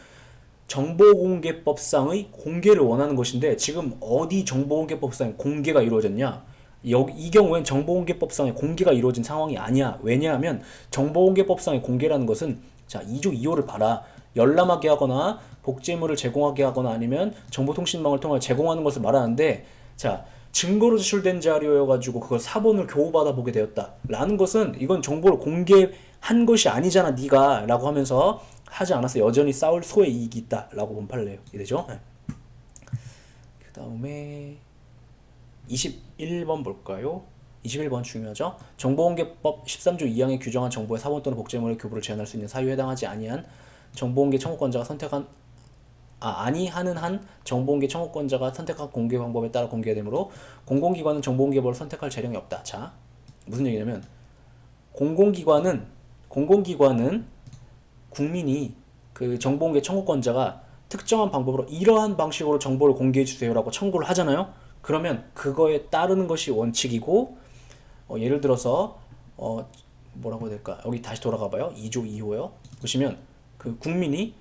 A: 정보공개법상의 공개를 원하는 것인데, 지금 어디 정보공개법상의 공개가 이루어졌냐? 이 경우엔 정보공개법상의 공개가 이루어진 상황이 아니야. 왜냐하면 정보공개법상의 공개라는 것은, 자, 2조 2호를 봐라. 열람하게 하거나 복제물을 제공하게 하거나 아니면 정보통신망을 통해 제공하는 것을 말하는데, 자, 증거로 제출된 자료여가지고 그걸 사본을 교부받아 보게 되었다 라는 것은, 이건 정보를 공개한 것이 아니잖아 네가, 라고 하면서 하지 않았어. 여전히 싸울 소의 이익이 있다 라고 본판을 이되죠. 네. 그 다음에 21번 볼까요? 21번 중요하죠. 정보공개법 13조 2항에 규정한 정보의 사본 또는 복제물의 교부를 제한할 수 있는 사유에 해당하지 아니한 정보공개 청구권자가 아니하는 한 정보공개 청구권자가 선택한 공개 방법에 따라 공개되므로 공공기관은 정보공개법을 선택할 재량이 없다. 자, 무슨 얘기냐면, 공공기관은 국민이 그 정보공개 청구권자가 특정한 방법으로 이러한 방식으로 정보를 공개해 주세요라고 청구를 하잖아요. 그러면 그거에 따르는 것이 원칙이고, 예를 들어서 뭐라고 해야 될까? 여기 다시 돌아가 봐요. 2조 2호요. 보시면 그 국민이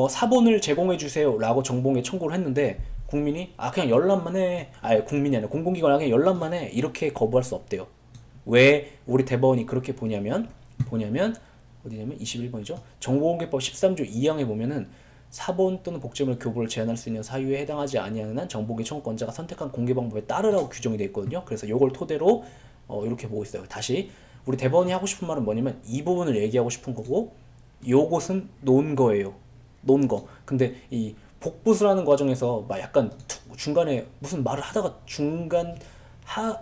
A: 사본을 제공해 주세요라고 정보공개 청구를 했는데, 국민이 그냥 열람만 해. 국민이 아니라 공공기관이 그냥 열람만 해. 이렇게 거부할 수 없대요. 왜 우리 대법원이 그렇게 보냐면 어디냐면 21번이죠. 정보공개법 13조 2항에 보면은 사본 또는 복제물 교부를 제한할 수 있는 사유에 해당하지 아니하는 한 정보공개 청구권자가 선택한 공개 방법에 따르라고 규정이 되어 있거든요. 그래서 이걸 토대로 이렇게 보고 있어요. 다시 우리 대법원이 하고 싶은 말은 뭐냐면, 이 부분을 얘기하고 싶은 거고, 요것은 논 거예요. 논 거. 근데 이 복부수라는 과정에서 막 약간 중간에 무슨 말을 하다가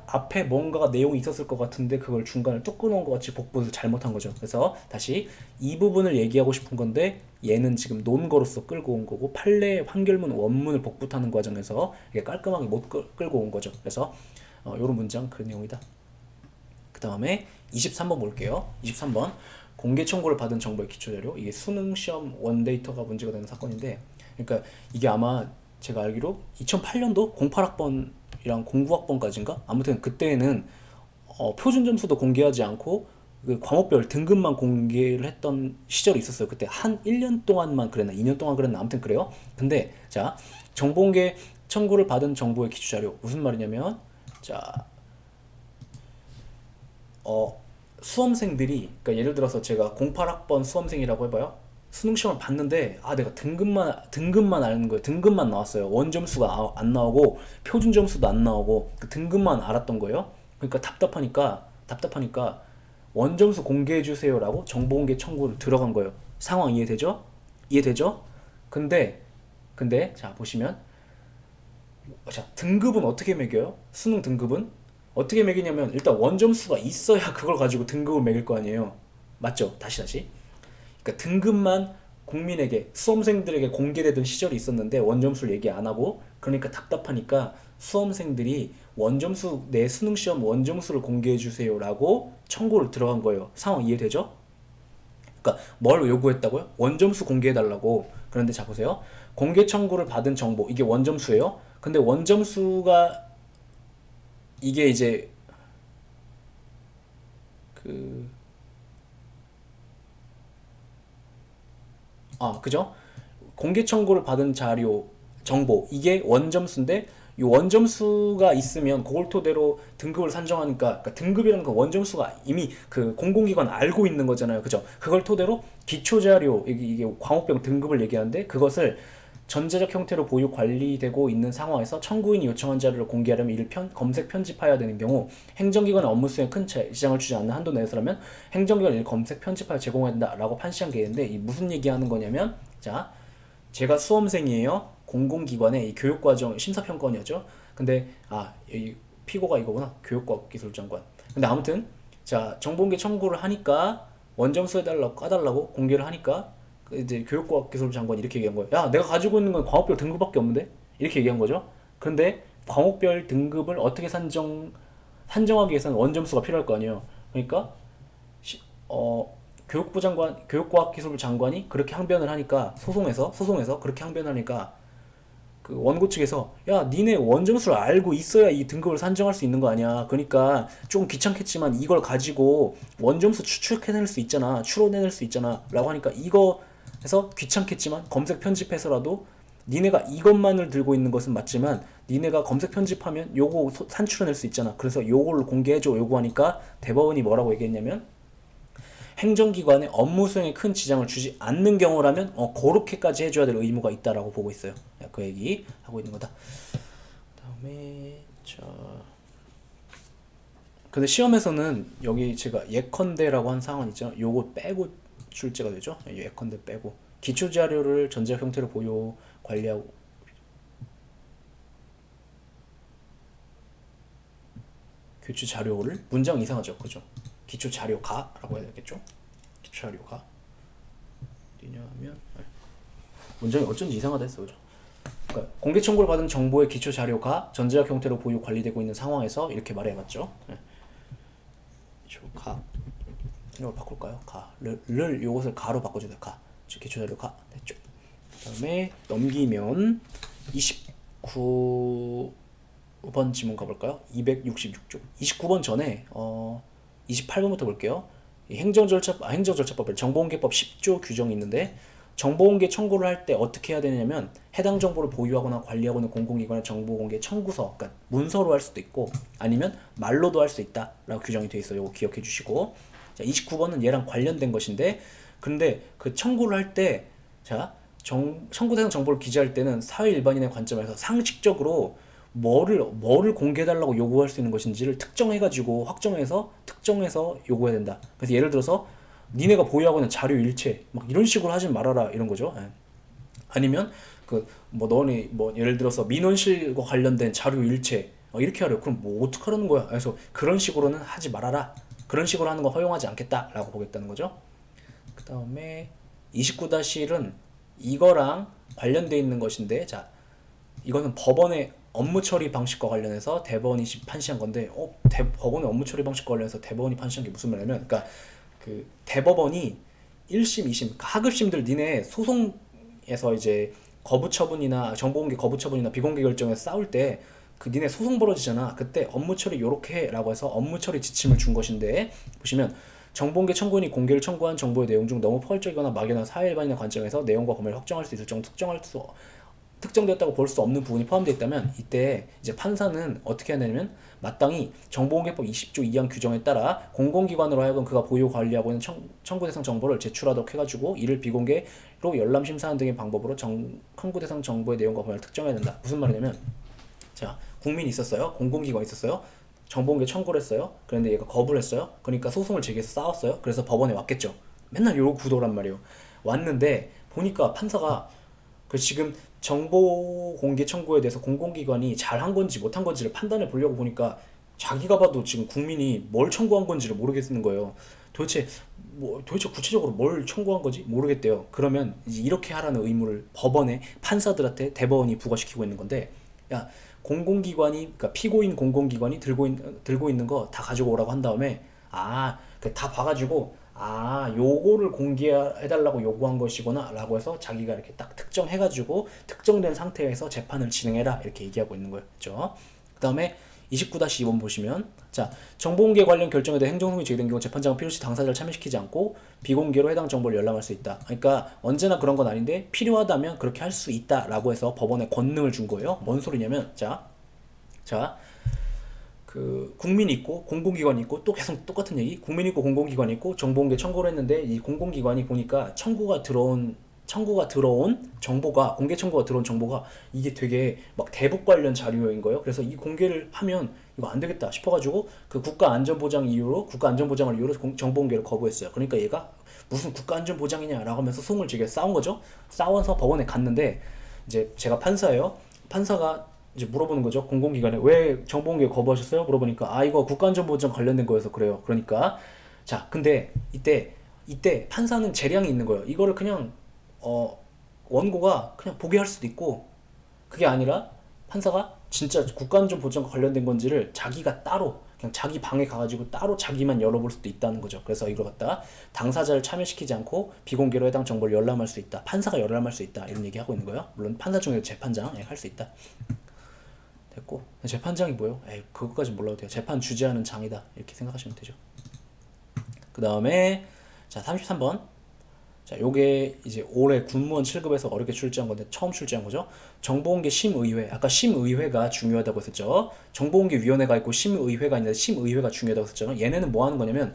A: 앞에 뭔가가 내용이 있었을 것 같은데 그걸 중간을 뚝 끊어온 것 같이 복부를 잘못한 거죠. 그래서 다시 이 부분을 얘기하고 싶은 건데, 얘는 지금 논거로서 끌고 온 거고, 판례 판결문 원문을 복붙하는 과정에서 이게 깔끔하게 못 끌고 온 거죠. 그래서 요런 문장 그 내용이다. 그 다음에 23번 볼게요. 23번 공개 청구를 받은 정보의 기초자료. 이게 수능 시험 원데이터가 문제가 되는 사건인데, 그러니까 이게 아마 제가 알기로 2008년도 08학번이랑 09학번까지인가? 아무튼 그때는 표준 점수도 공개하지 않고 그 과목별 등급만 공개를 했던 시절이 있었어요. 그때 한 1년 동안만 그랬나 2년 동안 그랬나 아무튼 그래요. 근데 자, 정보공개 청구를 받은 정보의 기초자료 무슨 말이냐면, 자, 수험생들이, 그러니까 예를 들어서 제가 08학번 수험생이라고 해봐요. 수능 시험을 봤는데 내가 등급만 아는 거예요. 등급만 나왔어요. 원점수가 안 나오고 표준 점수도 안 나오고 그 등급만 알았던 거예요. 그러니까 답답하니까 원점수 공개해 주세요라고 정보공개 청구를 들어간 거예요. 상황 이해되죠? 근데 자, 보시면, 자, 등급은 어떻게 매겨요? 수능 등급은 어떻게 매기냐면, 일단 원점수가 있어야 그걸 가지고 등급을 매길 거 아니에요. 맞죠? 다시. 그러니까 등급만 국민에게, 수험생들에게 공개되던 시절이 있었는데 원점수를 얘기 안 하고, 그러니까 답답하니까 수험생들이 원점수 내 수능 시험 원점수를 공개해 주세요라고 청구를 들어간 거예요. 상황 이해되죠? 그러니까 뭘 요구했다고요? 원점수 공개해 달라고. 그런데 자 보세요. 공개 청구를 받은 정보 이게 원점수예요. 근데 원점수가 이게 이제 그 그죠? 공개 청구를 받은 자료, 정보, 이게 원점수인데, 이 원점수가 있으면 그걸 토대로 등급을 산정하니까, 그러니까 등급이라는 그 원점수가 이미 그 공공기관 알고 있는 거잖아요. 그죠? 그걸 토대로 기초자료, 이게 광우병 등급을 얘기하는데, 그것을 전자적 형태로 보유 관리되고 있는 상황에서 청구인이 요청한 자료를 공개하려면 이를 검색 편집해야 되는 경우 행정기관의 업무 수행에 큰 지장을 주지 않는 한도 내에서라면 행정기관이 이를 검색 편집하여 제공해야 된다라고 판시한 게 있는데, 이 무슨 얘기하는 거냐면, 자 제가 수험생이에요. 공공기관의 이 교육과정 심사평가원이었죠. 근데 이 피고가 이거구나. 교육과학기술장관. 근데 아무튼 자 정보공개 청구를 하니까 원점수 해달라고 까달라고 공개를 하니까 이제 교육과학기술장관이 이렇게 얘기한 거예요. 야, 내가 가지고 있는 건 과목별 등급밖에 없는데? 이렇게 얘기한 거죠. 근데 과목별 등급을 어떻게 산정하기 위해서는 원점수가 필요할 거 아니에요. 그러니까 교육부 장관, 교육과학기술부 장관이 그렇게 항변을 하니까 소송에서 그렇게 항변을 하니까 그 원고 측에서 야, 니네 원점수를 알고 있어야 이 등급을 산정할 수 있는 거 아니야. 그러니까 좀 귀찮겠지만 이걸 가지고 원점수 추출해낼 수 있잖아. 추론해낼 수 있잖아. 라고 하니까 이거 해서 귀찮겠지만 검색 편집해서라도 니네가 이것만을 들고 있는 것은 맞지만 니네가 검색 편집하면 요거 산출해낼 수 있잖아. 그래서 요거를 공개해줘 요구하니까 대법원이 뭐라고 얘기했냐면 행정기관의 업무 수행에 큰 지장을 주지 않는 경우라면 그렇게까지 해줘야 될 의무가 있다라고 보고 있어요. 그 얘기 하고 있는 거다. 그다음에 근데 시험에서는 여기 제가 예컨대라고 한 상황 있죠. 요거 빼고 출제가 되죠. 예컨대 빼고 기초 자료를 전자 형태로 보유 관리하고 교치 자료를 문장 이상하죠, 그죠? 기초 자료가라고 해야 되겠죠? 기초 자료가 어디냐면 문장이 어쩐지 이상하다 했어, 그죠? 그러니까 공개 청구를 받은 정보의 기초 자료가 전자적 형태로 보유 관리되고 있는 상황에서 이렇게 말해봤죠. 가 이걸 바꿀까요? 가를 요것을 가로 바꿔주세요. 가 기초 자료 가 됐죠. 그다음에 넘기면 29번 지문 가볼까요? 266쪽 29번 전에 28번부터 볼게요. 행정절차법 정보공개법 10조 규정이 있는데 정보공개 청구를 할 때 어떻게 해야 되냐면 해당 정보를 보유하거나 관리하고 있는 공공기관의 정보공개 청구서, 그러니까 문서로 할 수도 있고 아니면 말로도 할 수 있다라고 규정이 돼 있어요. 이거 기억해 주시고 자 29번은 얘랑 관련된 것인데 근데 그 청구를 할 때 자 청구 대상 정보를 기재할 때는 사회 일반인의 관점에서 상식적으로 뭐를 공개해달라고 요구할 수 있는 것인지를 특정해가지고 특정해서 요구해야 된다. 그래서 예를 들어서 니네가 보유하고 있는 자료 일체 막 이런 식으로 하지 말아라 이런 거죠. 아니면 너네 예를 들어서 민원실과 관련된 자료 일체 이렇게 하려. 그럼 어떡하라는 거야? 그래서 그런 식으로는 하지 말아라. 그런 식으로 하는 거 허용하지 않겠다라고 보겠다는 거죠. 그 다음에 29-1은 이거랑 관련돼 있는 것인데 자 이거는 법원의 업무 처리 방식과 관련해서 대법원이 판시한 건데 법원의 업무 처리 방식과 관련해서 대법원이 판시한 게 무슨 말이냐면 그러니까 그 대법원이 1심, 2심 하급심들 니네 소송에서 이제 거부 처분이나 정보공개 거부 처분이나 비공개 결정에서 싸울 때 그 니네 소송 벌어지잖아. 그때 업무 처리 요렇게 해라고 해서 업무 처리 지침을 준 것인데 보시면 정보공개 청구인이 공개를 청구한 정보의 내용 중 너무 포괄적이거나 막연한 사회 일반인의 관점에서 내용과 범위를 확정할 수 있을 정도 특정되었다고 볼 수 없는 부분이 포함되어 있다면 이때 이제 판사는 어떻게 하냐면 마땅히 정보공개법 20조 2항 규정에 따라 공공기관으로 하여금 그가 보유 관리하고 있는 청구 대상 정보를 제출하도록 해가지고 이를 비공개로 열람 심사하는 등의 방법으로 청구 대상 정보의 내용과 범위를 특정해야 된다. 무슨 말이냐면 자 국민이 있었어요. 공공기관이 있었어요. 정보공개 청구를 했어요. 그런데 얘가 거부를 했어요. 그러니까 소송을 제기해서 싸웠어요. 그래서 법원에 왔겠죠. 맨날 요 구도란 말이에요. 왔는데 보니까 판사가 지금 정보 공개 청구에 대해서 공공기관이 잘한 건지 못한 건지를 판단해 보려고 보니까 자기가 봐도 지금 국민이 뭘 청구한 건지를 모르겠는 거예요. 도대체 구체적으로 뭘 청구한 거지 모르겠대요. 그러면 이제 이렇게 하라는 의무를 법원에 판사들한테 대법원이 부과시키고 있는 건데 야 공공기관이, 그러니까 피고인 공공기관이 들고 있는 거 다 가지고 오라고 한 다음에, 다 봐가지고, 요거를 공개해달라고 요구한 것이구나 라고 해서 자기가 이렇게 딱 특정해가지고 특정된 상태에서 재판을 진행해라 이렇게 얘기하고 있는 거예요. 그렇죠? 그 다음에 29-2번 보시면, 자, 정보공개 관련 결정에 대해 행정소송이 제기된 경우 재판장은 필요시 당사자를 참여시키지 않고 비공개로 해당 정보를 열람할 수 있다. 그러니까 언제나 그런 건 아닌데 필요하다면 그렇게 할 수 있다라고 해서 법원에 권능을 준 거예요. 뭔 소리냐면, 자, 그 국민이 있고 공공기관이 있고, 또 계속 똑같은 얘기, 국민이 있고 공공기관이 있고 정보공개 청구를 했는데 이 공공기관이 보니까 청구가 들어온 정보가, 공개 청구가 들어온 정보가 이게 되게 막 대북 관련 자료인 거예요. 그래서 이 공개를 하면 이거 안 되겠다 싶어가지고 그 국가안전보장을 이유로 정보 공개를 거부했어요. 그러니까 얘가 무슨 국가안전보장이냐라고 하면서 소송을 지게 싸운 거죠. 싸워서 법원에 갔는데, 이제 제가 판사예요. 판사가 이제 물어보는 거죠. 공공기관에 왜 정보공개 거부하셨어요? 물어보니까 이거 국가안전보장 관련된 거여서 그래요. 그러니까, 자, 근데 이때 판사는 재량이 있는 거예요. 이거를 그냥 원고가 그냥 보게 할 수도 있고, 그게 아니라 판사가 진짜 국가안전보장과 관련된 건지를 자기가 따로 그냥 자기 방에 가가지고 따로 자기만 열어볼 수도 있다는 거죠. 그래서 이걸 갖다가 당사자를 참여시키지 않고 비공개로 해당 정보를 열람할 수 있다. 판사가 열람할 수 있다. 이런 얘기하고 있는 거예요. 물론 판사 중에 재판장 할 수 있다. 됐고, 재판장이 뭐예요? 그것까지 몰라도 돼요. 재판 주재하는 장이다. 이렇게 생각하시면 되죠. 그 다음에 자, 33번. 자, 요게 이제 올해 군무원 7급에서 어렵게 출제한 건데 처음 출제한 거죠. 정보공개 심의회. 아까 심의회가 중요하다고 했었죠. 정보공개위원회가 있고 심의회가 있는데 심의회가 중요하다고 했었죠. 얘네는 뭐 하는 거냐면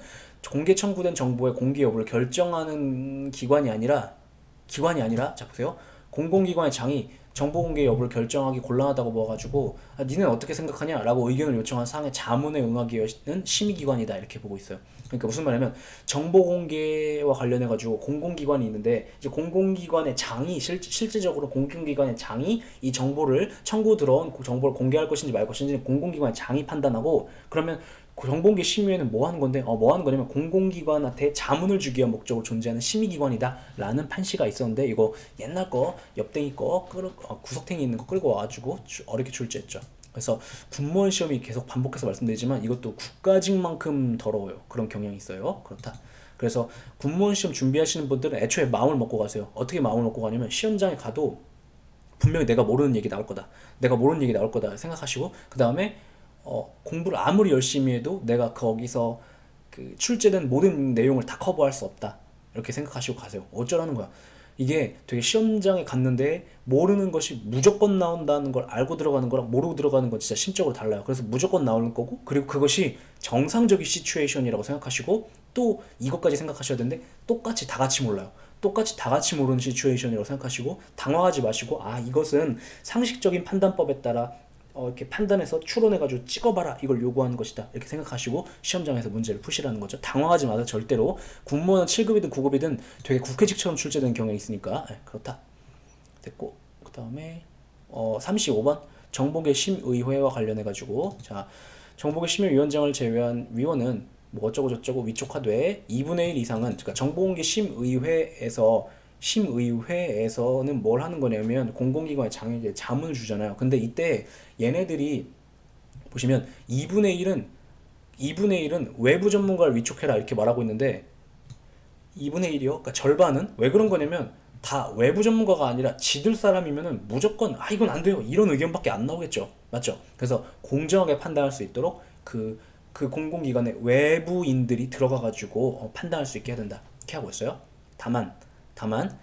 A: 공개 청구된 정보의 공개 여부를 결정하는 기관이 아니라, 자 보세요. 공공기관의 장이 정보공개 여부를 결정하기 곤란하다고 봐가지고 니는 어떻게 생각하냐 라고 의견을 요청한 사항의 자문에 응하기 위한 심의기관이다 이렇게 보고 있어요. 그러니까 무슨 말이냐면 정보공개와 관련해가지고 공공기관이 있는데, 이제 공공기관의 장이 실질적으로 공공기관의 장이 이 정보를 청구 들어온 정보를 공개할 것인지 말 것인지 공공기관의 장이 판단하고, 그러면 정보공개 심의회는 뭐 하는 건데, 뭐 하는 거냐면 공공기관한테 자문을 주기 위한 목적으로 존재하는 심의기관이다 라는 판시가 있었는데, 이거 옛날 거 옆댕이 거 구석탱이 있는 거 끌고 와가지고 어렵게 출제했죠. 그래서 군무원 시험이 계속 반복해서 말씀드리지만 이것도 국가직만큼 더러워요. 그런 경향이 있어요. 그렇다. 그래서 군무원 시험 준비하시는 분들은 애초에 마음을 먹고 가세요. 어떻게 마음을 먹고 가냐면, 시험장에 가도 분명히 내가 모르는 얘기 나올 거다 생각하시고, 그 다음에 공부를 아무리 열심히 해도 내가 거기서 그 출제된 모든 내용을 다 커버할 수 없다 이렇게 생각하시고 가세요. 어쩌라는 거야. 이게 되게 시험장에 갔는데 모르는 것이 무조건 나온다는 걸 알고 들어가는 거랑 모르고 들어가는 건 진짜 심적으로 달라요. 그래서 무조건 나오는 거고, 그리고 그것이 정상적인 시츄에이션이라고 생각하시고, 또 이것까지 생각하셔야 되는데 똑같이 다 같이 몰라요. 똑같이 다 같이 모르는 시츄에이션이라고 생각하시고 당황하지 마시고, 이것은 상식적인 판단법에 따라 이렇게 판단해서 추론해가지고 찍어봐라 이걸 요구하는 것이다 이렇게 생각하시고 시험장에서 문제를 푸시라는 거죠. 당황하지 마세요. 절대로. 군무원 7급이든 9급이든 되게 국회직처럼 출제되는 경향이 있으니까 그렇다. 됐고, 그 다음에 35번 정보계 심의회와 관련해가지고, 자, 정보계 심의위원장을 제외한 위원은 뭐 어쩌고 저쩌고 위촉하되 2분의 1 이상은, 그러니까 정보공개 심의회에서는 뭘 하는 거냐면 공공기관의 장에게 자문을 주잖아요. 근데 이때 얘네들이 보시면 2분의 1은 외부 전문가를 위촉해라 이렇게 말하고 있는데, 2분의 1이요? 그러니까 절반은 왜 그런 거냐면 다 외부 전문가가 아니라 지들 사람이면은 무조건 이건 안 돼요 이런 의견밖에 안 나오겠죠. 맞죠? 그래서 공정하게 판단할 수 있도록 그 공공기관의 외부인들이 들어가가지고 판단할 수 있게 해야 된다 이렇게 하고 있어요. 다만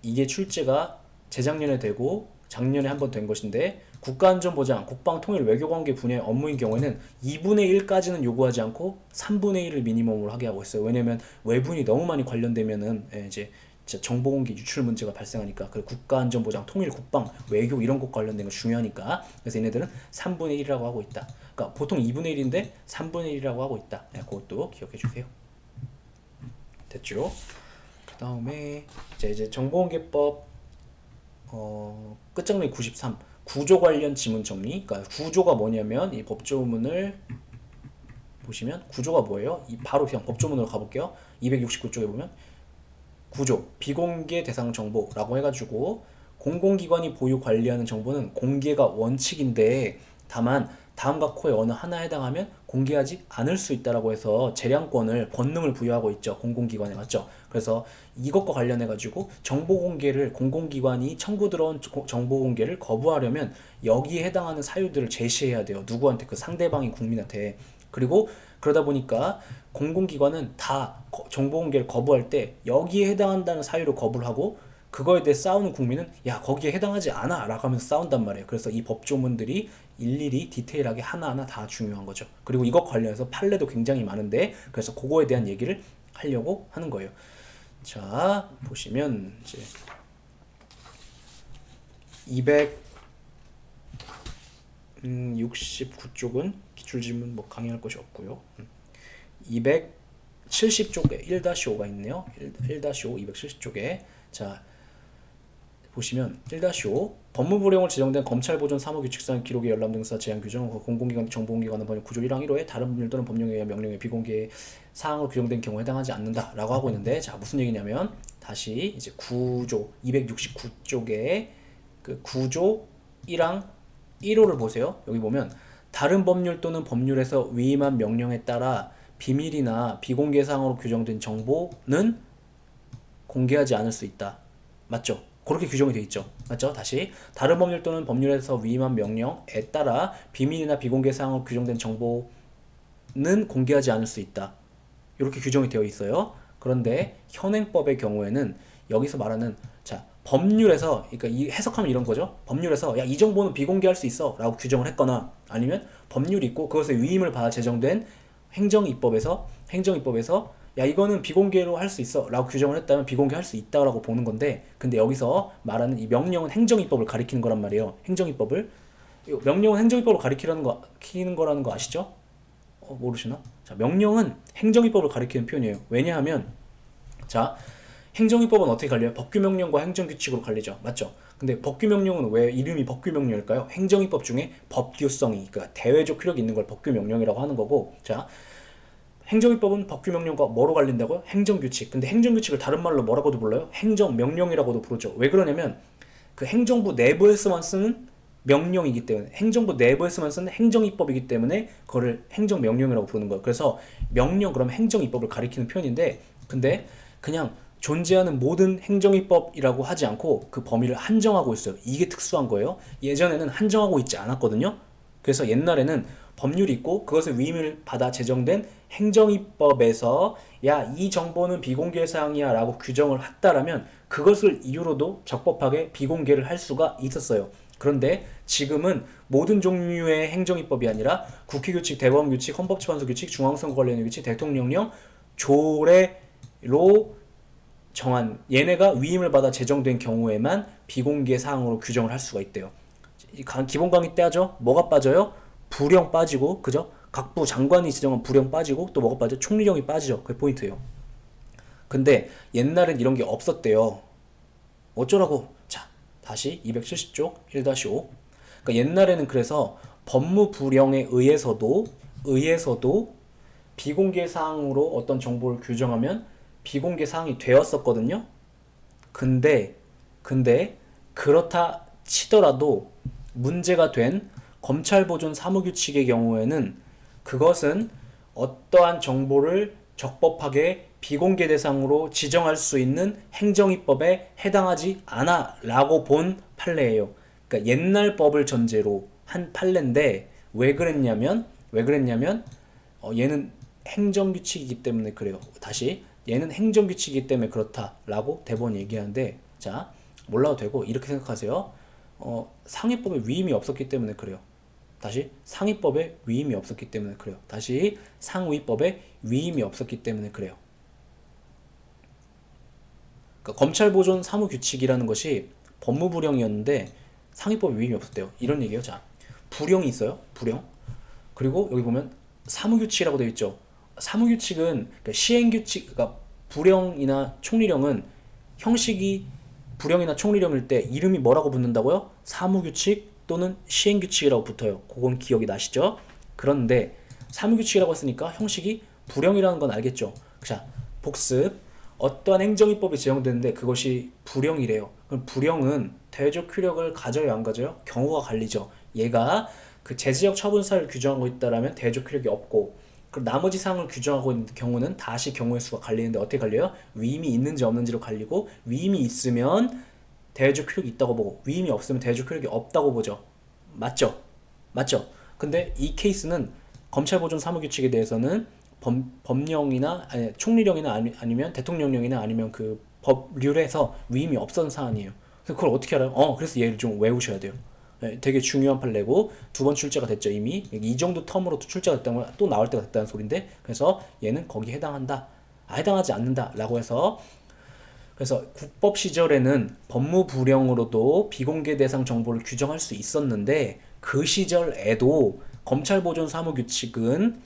A: 이게 출제가 재작년에 되고 작년에 한 번 된 것인데, 국가안전보장, 국방통일, 외교관계 분야의 업무인 경우에는 2분의 1까지는 요구하지 않고 3분의 1을 미니멈으로 하게 하고 있어요. 왜냐면 외부인이 너무 많이 관련되면은 이제 정보공개 유출 문제가 발생하니까. 그리고 국가안전보장, 통일, 국방, 외교 이런 것 관련된 거 중요하니까. 그래서 얘네들은 3분의 1이라고 하고 있다. 그러니까 보통 2분의 1인데 3분의 1이라고 하고 있다. 그것도 기억해 주세요. 됐죠? 그 다음에 이제 정보공개법 끝장내기 93 구조 관련 지문 정리. 그러니까 구조가 뭐냐면, 이 법조문을 보시면 구조가 뭐예요? 바로 그냥 법조문으로 가볼게요. 269쪽에 보면 구조 비공개 대상 정보라고 해가지고 공공기관이 보유 관리하는 정보는 공개가 원칙인데, 다만 다음과 코의 어느 하나에 해당하면 공개하지 않을 수 있다라고 해서 재량권을 권능을 부여하고 있죠. 공공기관에 맞죠? 그래서 이것과 관련해 가지고 정보 공개를 공공기관이 청구 들어온 정보 공개를 거부하려면 여기에 해당하는 사유들을 제시해야 돼요. 누구한테? 그 상대방인 국민한테. 그리고 그러다 보니까 공공기관은 다 정보 공개를 거부할 때 여기에 해당한다는 사유로 거부를 하고 그거에 대해 싸우는 국민은 야 거기에 해당하지 않아 라고 하면서 싸운단 말이에요. 그래서 이 법조문들이 일일이 디테일하게 하나하나 다 중요한 거죠. 그리고 이것 관련해서 판례도 굉장히 많은데 그래서 그거에 대한 얘기를 하려고 하는 거예요. 자 보시면 이제 269쪽은 기출지문 뭐 강의할 것이 없고요. 270쪽에 1-5가 있네요. 1-5 270쪽에 자 보시면 1-5 법무부령으로 지정된 검찰보존 사무규칙상 기록의 열람 등사 제한 규정 공공기관 정보공개관은 법률 9조 1항 1호에 다른 법률 또는 법령에 의한 명령의 비공개 사항으로 규정된 경우에 해당하지 않는다라고 하고 있는데 자 무슨 얘기냐면 다시 이제 9조 269쪽에 그 9조 1항 1호를 보세요. 여기 보면 다른 법률 또는 법률에서 위임한 명령에 따라 비밀이나 비공개 사항으로 규정된 정보는 공개하지 않을 수 있다. 맞죠? 그렇게 규정이 되어 있죠. 맞죠? 다시 다른 법률 또는 법률에서 위임한 명령에 따라 비밀이나 비공개 사항으로 규정된 정보는 공개하지 않을 수 있다. 이렇게 규정이 되어 있어요. 그런데 현행법의 경우에는 여기서 말하는 자 법률에서 그러니까 이 해석하면 이런 거죠. 법률에서 야 이 정보는 비공개할 수 있어라고 규정을 했거나 아니면 법률이 있고 그것의 위임을 받아 제정된 행정입법에서 야 이거는 비공개로 할 수 있어 라고 규정을 했다면 비공개할 수 있다라고 보는 건데 근데 여기서 말하는 이 명령은 행정입법을 가리키는 거란 말이에요. 행정입법을 명령은 행정입법을 가리키는 거라는 거 아시죠? 모르시나? 자 명령은 행정입법을 가리키는 표현이에요. 왜냐하면 자 행정입법은 어떻게 갈려요? 법규명령과 행정규칙으로 갈리죠. 맞죠? 근데 법규명령은 왜 이름이 법규명령일까요? 행정입법 중에 법규성이 그러니까 대외적 효력이 있는 걸 법규명령이라고 하는 거고 자 행정입법은 법규명령과 뭐로 갈린다고요? 행정규칙. 근데 행정규칙을 다른 말로 뭐라고도 불러요? 행정명령이라고도 부르죠. 왜 그러냐면 그 행정부 내부에서만 쓰는 명령이기 때문에 행정부 내부에서만 쓰는 행정입법이기 때문에 그거를 행정명령이라고 부르는 거예요. 그래서 명령 그럼 행정입법을 가리키는 표현인데 근데 그냥 존재하는 모든 행정입법이라고 하지 않고 그 범위를 한정하고 있어요. 이게 특수한 거예요. 예전에는 한정하고 있지 않았거든요. 그래서 옛날에는 법률이 있고 그것을 위임을 받아 제정된 행정입법에서 야 이 정보는 비공개 사항이야 라고 규정을 했다라면 그것을 이유로도 적법하게 비공개를 할 수가 있었어요. 그런데 지금은 모든 종류의 행정입법이 아니라 국회규칙, 대법원규칙, 헌법재판소규칙, 중앙선거 관련 규칙, 대통령령, 조례로 정한 얘네가 위임을 받아 제정된 경우에만 비공개 사항으로 규정을 할 수가 있대요. 기본 강의 때 하죠. 뭐가 빠져요? 부령 빠지고 그죠? 각부 장관이 지정한 부령 빠지고 또 뭐가 빠져? 총리령이 빠지죠. 그게 포인트예요. 근데 옛날엔 이런 게 없었대요. 어쩌라고? 자, 다시 270쪽 1-5. 그러니까 옛날에는 그래서 법무부령에 의해서도 비공개 사항으로 어떤 정보를 규정하면 비공개 사항이 되었었거든요. 근데 그렇다 치더라도 문제가 된 검찰보존 사무규칙의 경우에는 그것은 어떠한 정보를 적법하게 비공개 대상으로 지정할 수 있는 행정입법에 해당하지 않아 라고 본 판례예요. 그러니까 옛날 법을 전제로 한 판례인데 왜 그랬냐면 얘는 행정규칙이기 때문에 그래요. 다시 얘는 행정규칙이기 때문에 그렇다라고 대법원 얘기하는데 자 몰라도 되고 이렇게 생각하세요. 상위법에 위임이 없었기 때문에 그래요. 다시 상위법에 위임이 없었기 때문에 그래요. 다시 상위법에 위임이 없었기 때문에 그래요. 그러니까 검찰보존 사무규칙이라는 것이 법무부령이었는데 상위법에 위임이 없었대요. 이런 얘기예요. 자, 부령이 있어요. 부령. 그리고 여기 보면 사무규칙이라고 되어 있죠. 사무규칙은 그러니까 시행규칙, 그러니까 부령이나 총리령은 형식이 부령이나 총리령일 때 이름이 뭐라고 붙는다고요? 사무규칙 또는 시행규칙이라고 붙어요. 그건 기억이 나시죠? 그런데 사무규칙이라고 했으니까 형식이 부령이라는 건 알겠죠? 자, 복습. 어떠한 행정입법이 제정되는데 그것이 부령이래요. 그럼 부령은 대외적 효력을 가져요, 안 가져요? 경우가 갈리죠. 얘가 그 제지역 처분사를 규정하고 있다라면 대조 효력이 없고, 그 나머지 사항을 규정하고 있는 경우는 다시 경우의 수가 갈리는데 어떻게 갈려요? 위임이 있는지 없는지로 갈리고, 위임이 있으면 대조 효력이 있다고 보고 위임이 없으면 대조 효력이 없다고 보죠. 맞죠? 맞죠? 근데 이 케이스는 검찰보존 사무규칙에 대해서는 법령이나 아니, 총리령이나 아니면 대통령령이나 아니면 그 법률에서 위임이 없던 사안이에요. 그래서 그걸 어떻게 알아요? 그래서 얘를 좀 외우셔야 돼요. 네, 되게 중요한 판례고 두 번 출제가 됐죠 이미. 이 정도 텀으로 또 출제가 됐다면 또 나올 때가 됐다는 소린데, 그래서 얘는 거기에 해당한다, 해당하지 않는다라고 해서, 그래서 국법 시절에는 법무부령으로도 비공개 대상 정보를 규정할 수 있었는데, 그 시절에도 검찰보존 사무규칙은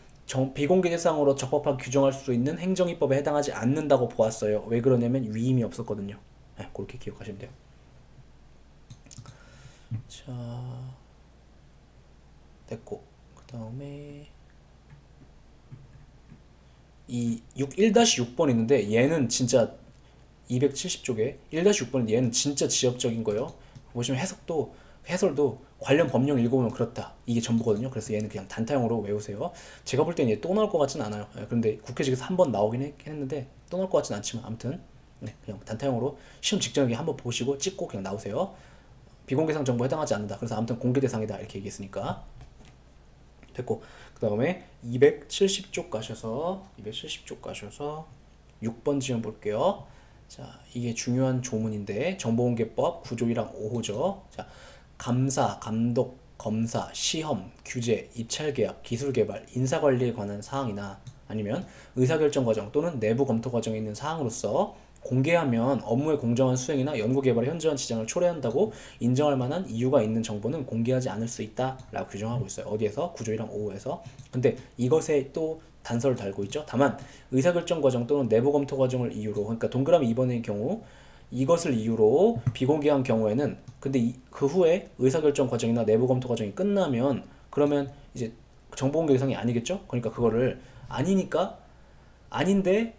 A: 비공개 대상으로 적법하게 규정할 수 있는 행정입법에 해당하지 않는다고 보았어요. 왜 그러냐면 위임이 없었거든요. 네, 그렇게 기억하시면 돼요. 자, 됐고, 그 다음에 이 1-6번 있는데 얘는 진짜 270쪽에 1-6번은 얘는 진짜 지엽적인 거예요. 보시면 해설도 관련 법령 읽어보면 그렇다, 이게 전부거든요. 그래서 얘는 그냥 단타형으로 외우세요. 제가 볼 때는 얘 또 나올 것 같진 않아요. 그런데 국회직에서 한 번 나오긴 했는데 또 나올 것 같진 않지만, 아무튼 네, 그냥 단타형으로 시험 직전에 한번 보시고 찍고 그냥 나오세요. 비공개상 정보 해당하지 않는다. 그래서 아무튼 공개 대상이다 이렇게 얘기했으니까 됐고, 그 다음에 270쪽 가셔서 6번 지원 볼게요. 자, 이게 중요한 조문인데 정보공개법 9조 1항 5호죠. 자, 감사, 감독, 검사, 시험, 규제, 입찰계약, 기술개발, 인사관리에 관한 사항이나 아니면 의사결정 과정 또는 내부 검토 과정에 있는 사항으로서 공개하면 업무의 공정한 수행이나 연구개발의 현저한 지장을 초래한다고 인정할 만한 이유가 있는 정보는 공개하지 않을 수 있다라고 규정하고 있어요. 어디에서? 9조 1항 5호에서. 근데 이것에 또 단서를 달고 있죠. 다만 의사결정 과정 또는 내부 검토 과정을 이유로, 그러니까 동그라미 2번의 경우 이것을 이유로 비공개한 경우에는, 근데 그 후에 의사결정 과정이나 내부 검토 과정이 끝나면 그러면 이제 정보공개 대상이 아니겠죠? 그러니까 그거를 아니니까, 아닌데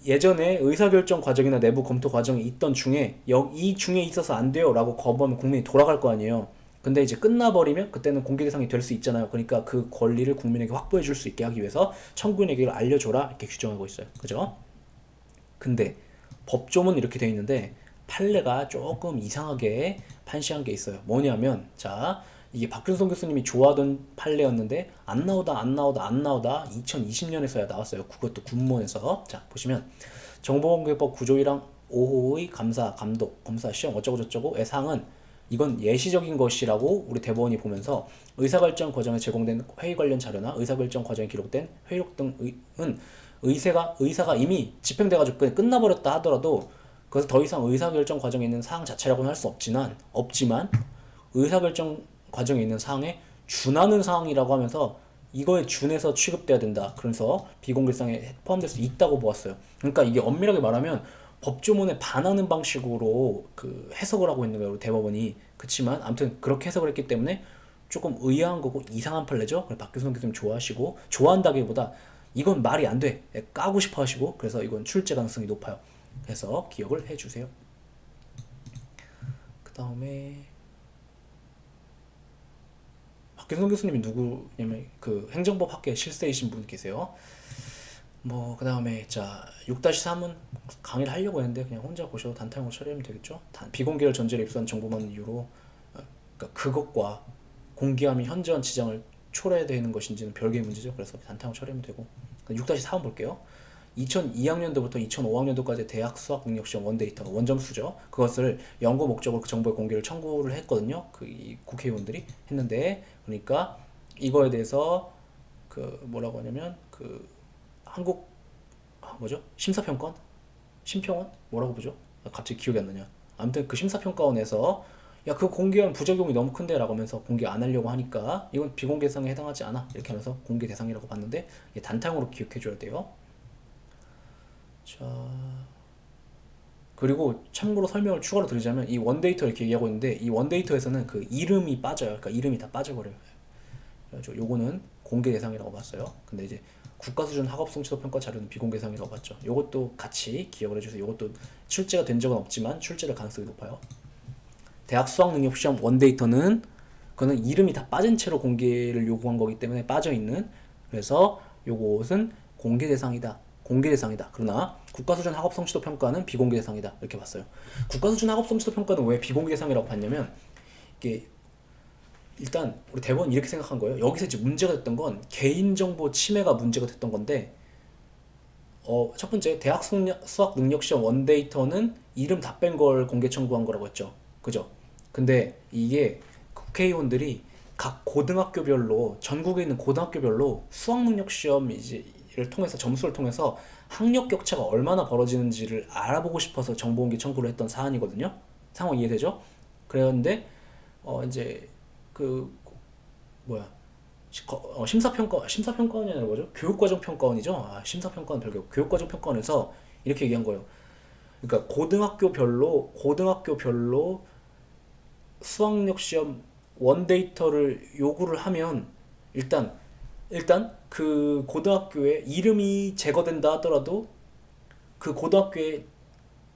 A: 예전에 의사결정 과정이나 내부 검토 과정이 있던 중에 이 중에 있어서 안 돼요 라고 거부하면 국민이 돌아갈 거 아니에요. 근데 이제 끝나버리면 그때는 공개 대상이 될 수 있잖아요. 그러니까 그 권리를 국민에게 확보해 줄 수 있게 하기 위해서 청구인에게 알려줘라 이렇게 규정하고 있어요. 그죠? 근데 법조문은 이렇게 돼 있는데 판례가 조금 이상하게 판시한 게 있어요. 뭐냐면, 자, 이게 박준성 교수님이 좋아하던 판례였는데 안 나오다 2020년에서야 나왔어요. 그것도 군문에서. 자, 보시면 정보공개법 9조 1항 5호의 감사, 감독, 검사, 시험 어쩌고 저쩌고의 사항은 이건 예시적인 것이라고 우리 대법원이 보면서 의사결정 과정에 제공된 회의 관련 자료나 의사결정 과정에 기록된 회의록 등은 의사가 이미 집행돼가지고 끝나버렸다 하더라도 그래서 더 이상 의사결정 과정에 있는 사항 자체라고는 할 수 없지만 의사결정 과정에 있는 사항에 준하는 사항이라고 하면서 이거에 준해서 취급돼야 된다. 그래서 비공개성에 포함될 수 있다고 보았어요. 그러니까 이게 엄밀하게 말하면 법조문에 반하는 방식으로 그 해석을 하고 있는 거예요, 대법원이. 그치만 아무튼 그렇게 해석을 했기 때문에 조금 의아한 거고 이상한 판례죠. 박규선 교수님 좋아한다기보다 이건 말이 안 돼, 까고 싶어 하시고, 그래서 이건 출제 가능성이 높아요. 그래서 기억을 해주세요. 그 다음에 박규선 교수님이 누구냐면 그 행정법 학계 실세이신 분 계세요. 뭐 그 다음에 자 6-3은 강의를 하려고 했는데 그냥 혼자 보셔도 단타형으로 처리하면 되겠죠. 비공개를 전제로 입수한 정보만 이유로 그러니까 그것과 공개함이 현저한 지장을 초래되는 것인지는 별개의 문제죠. 그래서 단타형으로 처리하면 되고, 6-4번 볼게요. 2002학년도부터 2005학년도까지 대학 수학 능력 시험 원데이터 원점수죠. 그것을 연구 목적으로 그 정보의 공개를 청구를 했거든요. 이 국회의원들이 했는데, 그러니까 이거에 대해서 그 뭐라고 하냐면 그 한국 뭐죠? 심평원 뭐라고 보죠? 갑자기 기억이 안 나냐. 아무튼 그 심사평가원에서 야, 그 공개한 부작용이 너무 큰데 라고 하면서 공개 안 하려고 하니까 이건 비공개 대상에 해당하지 않아 이렇게 하면서 공개 대상이라고 봤는데, 이게 단타형으로 기억해 줘야 돼요. 자, 그리고 참고로 설명을 추가로 드리자면 이 원데이터 이렇게 얘기하고 있는데 이 원데이터에서는 그 이름이 빠져요. 그러니까 이름이 다 빠져버려요. 그래서 요거는 공개 대상이라고 봤어요. 근데 이제 국가수준 학업성취도 평가 자료는 비공개 대상이라고 봤죠. 요것도 같이 기억을 해주세요. 요것도 출제가 된 적은 없지만 출제될 가능성이 높아요. 대학 수학능력시험 원데이터는 그거는 이름이 다 빠진 채로 공개를 요구한 거기 때문에 빠져 있는. 그래서 요것은 공개 대상이다. 공개 대상이다. 그러나 국가 수준 학업 성취도 평가는 비공개 대상이다. 이렇게 봤어요. 국가 수준 학업 성취도 평가는 왜 비공개 대상이라고 봤냐면 이게 일단 우리 대법원 이렇게 생각한 거예요. 여기서 이제 문제가 됐던 건 개인정보 침해가 문제가 됐던 건데 첫 번째 대학 수학 능력 시험 원데이터는 이름 다 뺀 걸 공개 청구한 거라고 했죠. 그죠? 근데 이게 국회의원들이 각 고등학교별로 전국에 있는 고등학교별로 수학 능력 시험 이제를 통해서 점수를 통해서 학력 격차가 얼마나 벌어지는지를 알아보고 싶어서 정보 공개 청구를 했던 사안이거든요. 상황 이해되죠? 그랬는데 이제 그 뭐야 심사평가원이 아니라 뭐죠? 교육과정평가원이죠. 심사평가원 별개고 교육과정평가원에서 이렇게 얘기한 거예요. 그러니까 고등학교별로 수학력 시험 원데이터를 요구를 하면 일단 그 고등학교에 이름이 제거된다 하더라도 그 고등학교에서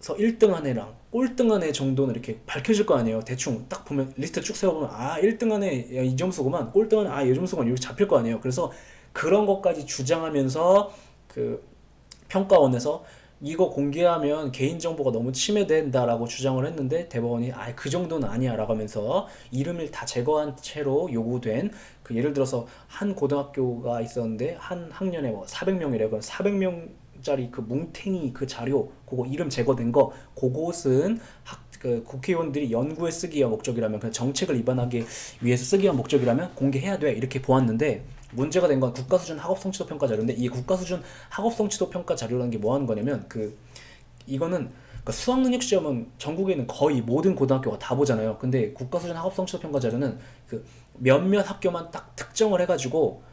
A: 1등한 애랑 꼴등한 애 정도는 이렇게 밝혀질 거 아니에요. 대충 딱 보면 리스트 쭉 세워보면 1등한 애 이 점수구만, 꼴등한 애 이 점수구만, 이렇게 잡힐 거 아니에요. 그래서 그런 것까지 주장하면서 그 평가원에서 이거 공개하면 개인정보가 너무 침해된다라고 주장을 했는데 대법원이 그 정도는 아니야 라고 하면서 이름을 다 제거한 채로 요구된 그 예를 들어서 한 고등학교가 있었는데 한 학년에 뭐 400명이래요. 그럼 400명짜리 그 뭉탱이 그 자료 그거 이름 제거된 거 그것은 그 국회의원들이 연구에 쓰기 위한 목적이라면 그냥 정책을 입안하기 위해서 쓰기 위한 목적이라면 공개해야 돼 이렇게 보았는데 문제가 된 건 국가 수준 학업 성취도 평가 자료인데 이 국가 수준 학업 성취도 평가 자료라는 게 뭐 하는 거냐면 이거는 그러니까 수학 능력 시험은 전국에 있는 거의 모든 고등학교가 다 보잖아요. 근데 국가 수준 학업 성취도 평가 자료는 그 몇몇 학교만 딱 특정을 해가지고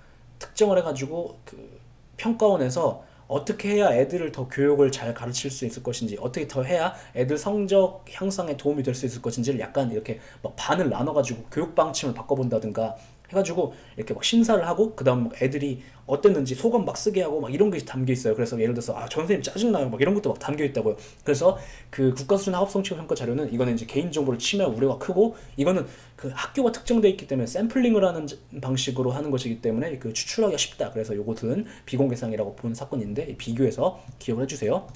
A: 그 평가원에서 어떻게 해야 애들을 더 교육을 잘 가르칠 수 있을 것인지 어떻게 더 해야 애들 성적 향상에 도움이 될 수 있을 것인지를 약간 이렇게 막 반을 나눠가지고 교육 방침을 바꿔본다든가 해가지고 이렇게 막 심사를 하고 그다음 애들이 어땠는지 소감 막 쓰게 하고 막 이런 게 담겨 있어요. 그래서 예를 들어서 전 선생님 짜증나요 막 이런 것도 막 담겨 있다고요. 그래서 그 국가 수준 학업 성취도 평가 자료는 이거는 이제 개인 정보를 침해할 우려가 크고 이거는 그 학교가 특정돼 있기 때문에 샘플링을 하는 방식으로 하는 것이기 때문에 그 추출하기가 쉽다. 그래서 요것은 비공개상이라고 본 사건인데 비교해서 기억을 해주세요.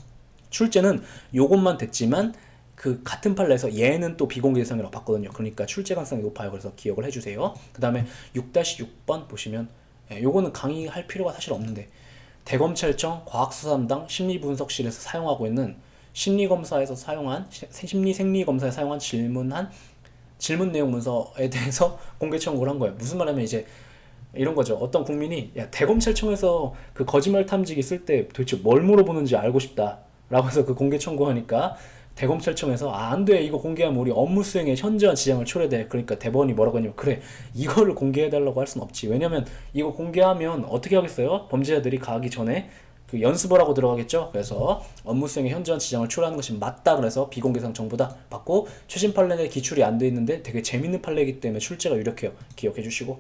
A: 출제는 요것만 됐지만 그 같은 판례에서 얘는 또 비공개 대상이라고 봤거든요. 그러니까 출제 가능성이 높아요. 그래서 기억을 해주세요. 그 다음에 6-6번 보시면 요거는 강의할 필요가 사실 없는데 대검찰청 과학수사담당 심리분석실에서 사용하고 있는 심리검사에서 사용한 심리생리검사에 사용한 질문 내용 문서에 대해서 공개 청구를 한 거예요. 무슨 말하면 이제 이런 거죠. 어떤 국민이 대검찰청에서 그 거짓말 탐지기 쓸 때 도대체 뭘 물어보는지 알고 싶다 라고 해서 그 공개 청구하니까 대검찰청에서 안 돼. 이거 공개하면 우리 업무 수행에 현저한 지장을 초래돼. 그러니까 대법원이 뭐라고 했냐면 그래. 이거를 공개해달라고 할 순 없지. 왜냐면 이거 공개하면 어떻게 하겠어요? 범죄자들이 가기 전에 그 연습을 하고 들어가겠죠. 그래서 업무 수행에 현저한 지장을 초래하는 것이 맞다. 그래서 비공개상 정보다 받고 최신 판례에 기출이 안 돼 있는데 되게 재밌는 판례이기 때문에 출제가 유력해요. 기억해 주시고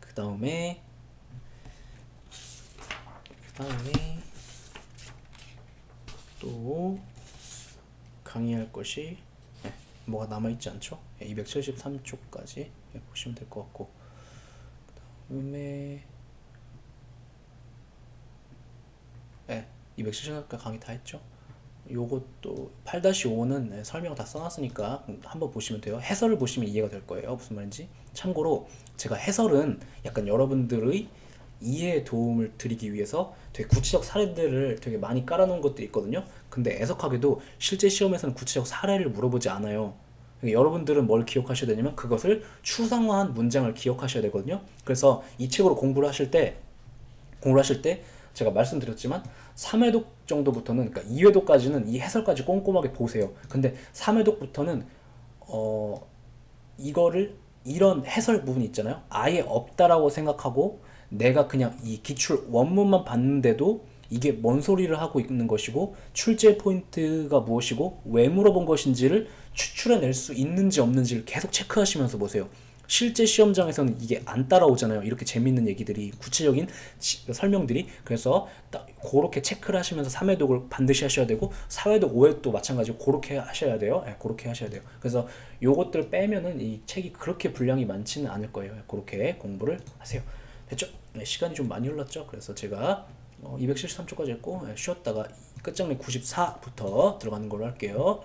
A: 그 다음에 또 강의할 것이 뭐가 남아있지 않죠? 273쪽까지 보시면 될 것 같고 그 다음에 270쪽까지 강의 다 했죠? 요것도 8-5는 설명 다 써놨으니까 한번 보시면 돼요. 해설을 보시면 이해가 될 거예요. 무슨 말인지. 참고로 제가 해설은 약간 여러분들의 이해에 도움을 드리기 위해서 되게 구체적 사례들을 되게 많이 깔아놓은 것들이 있거든요. 근데 애석하게도 실제 시험에서는 구체적 사례를 물어보지 않아요. 그러니까 여러분들은 뭘 기억하셔야 되냐면 그것을 추상화한 문장을 기억하셔야 되거든요. 그래서 이 책으로 공부를 하실 때 제가 말씀드렸지만 3회독 정도부터는 그러니까 2회독까지는 이 해설까지 꼼꼼하게 보세요. 근데 3회독부터는 이거를 이런 해설 부분이 있잖아요. 아예 없다라고 생각하고 내가 그냥 이 기출 원문만 봤는데도 이게 뭔 소리를 하고 있는 것이고 출제 포인트가 무엇이고 왜 물어본 것인지를 추출해낼 수 있는지 없는지를 계속 체크하시면서 보세요. 실제 시험장에서는 이게 안 따라오잖아요. 이렇게 재밌는 얘기들이 구체적인 설명들이. 그래서 딱 그렇게 체크를 하시면서 3회독을 반드시 하셔야 되고 4회독 5회독도 마찬가지로 그렇게 하셔야 돼요. 예, 그렇게 하셔야 돼요. 그래서 요것들 빼면은 이 책이 그렇게 분량이 많지는 않을 거예요. 그렇게 공부를 하세요. 됐죠? 네, 시간이 좀 많이 흘렀죠. 그래서 제가 273초까지 했고, 쉬었다가 끝장내 94부터 들어가는 걸로 할게요.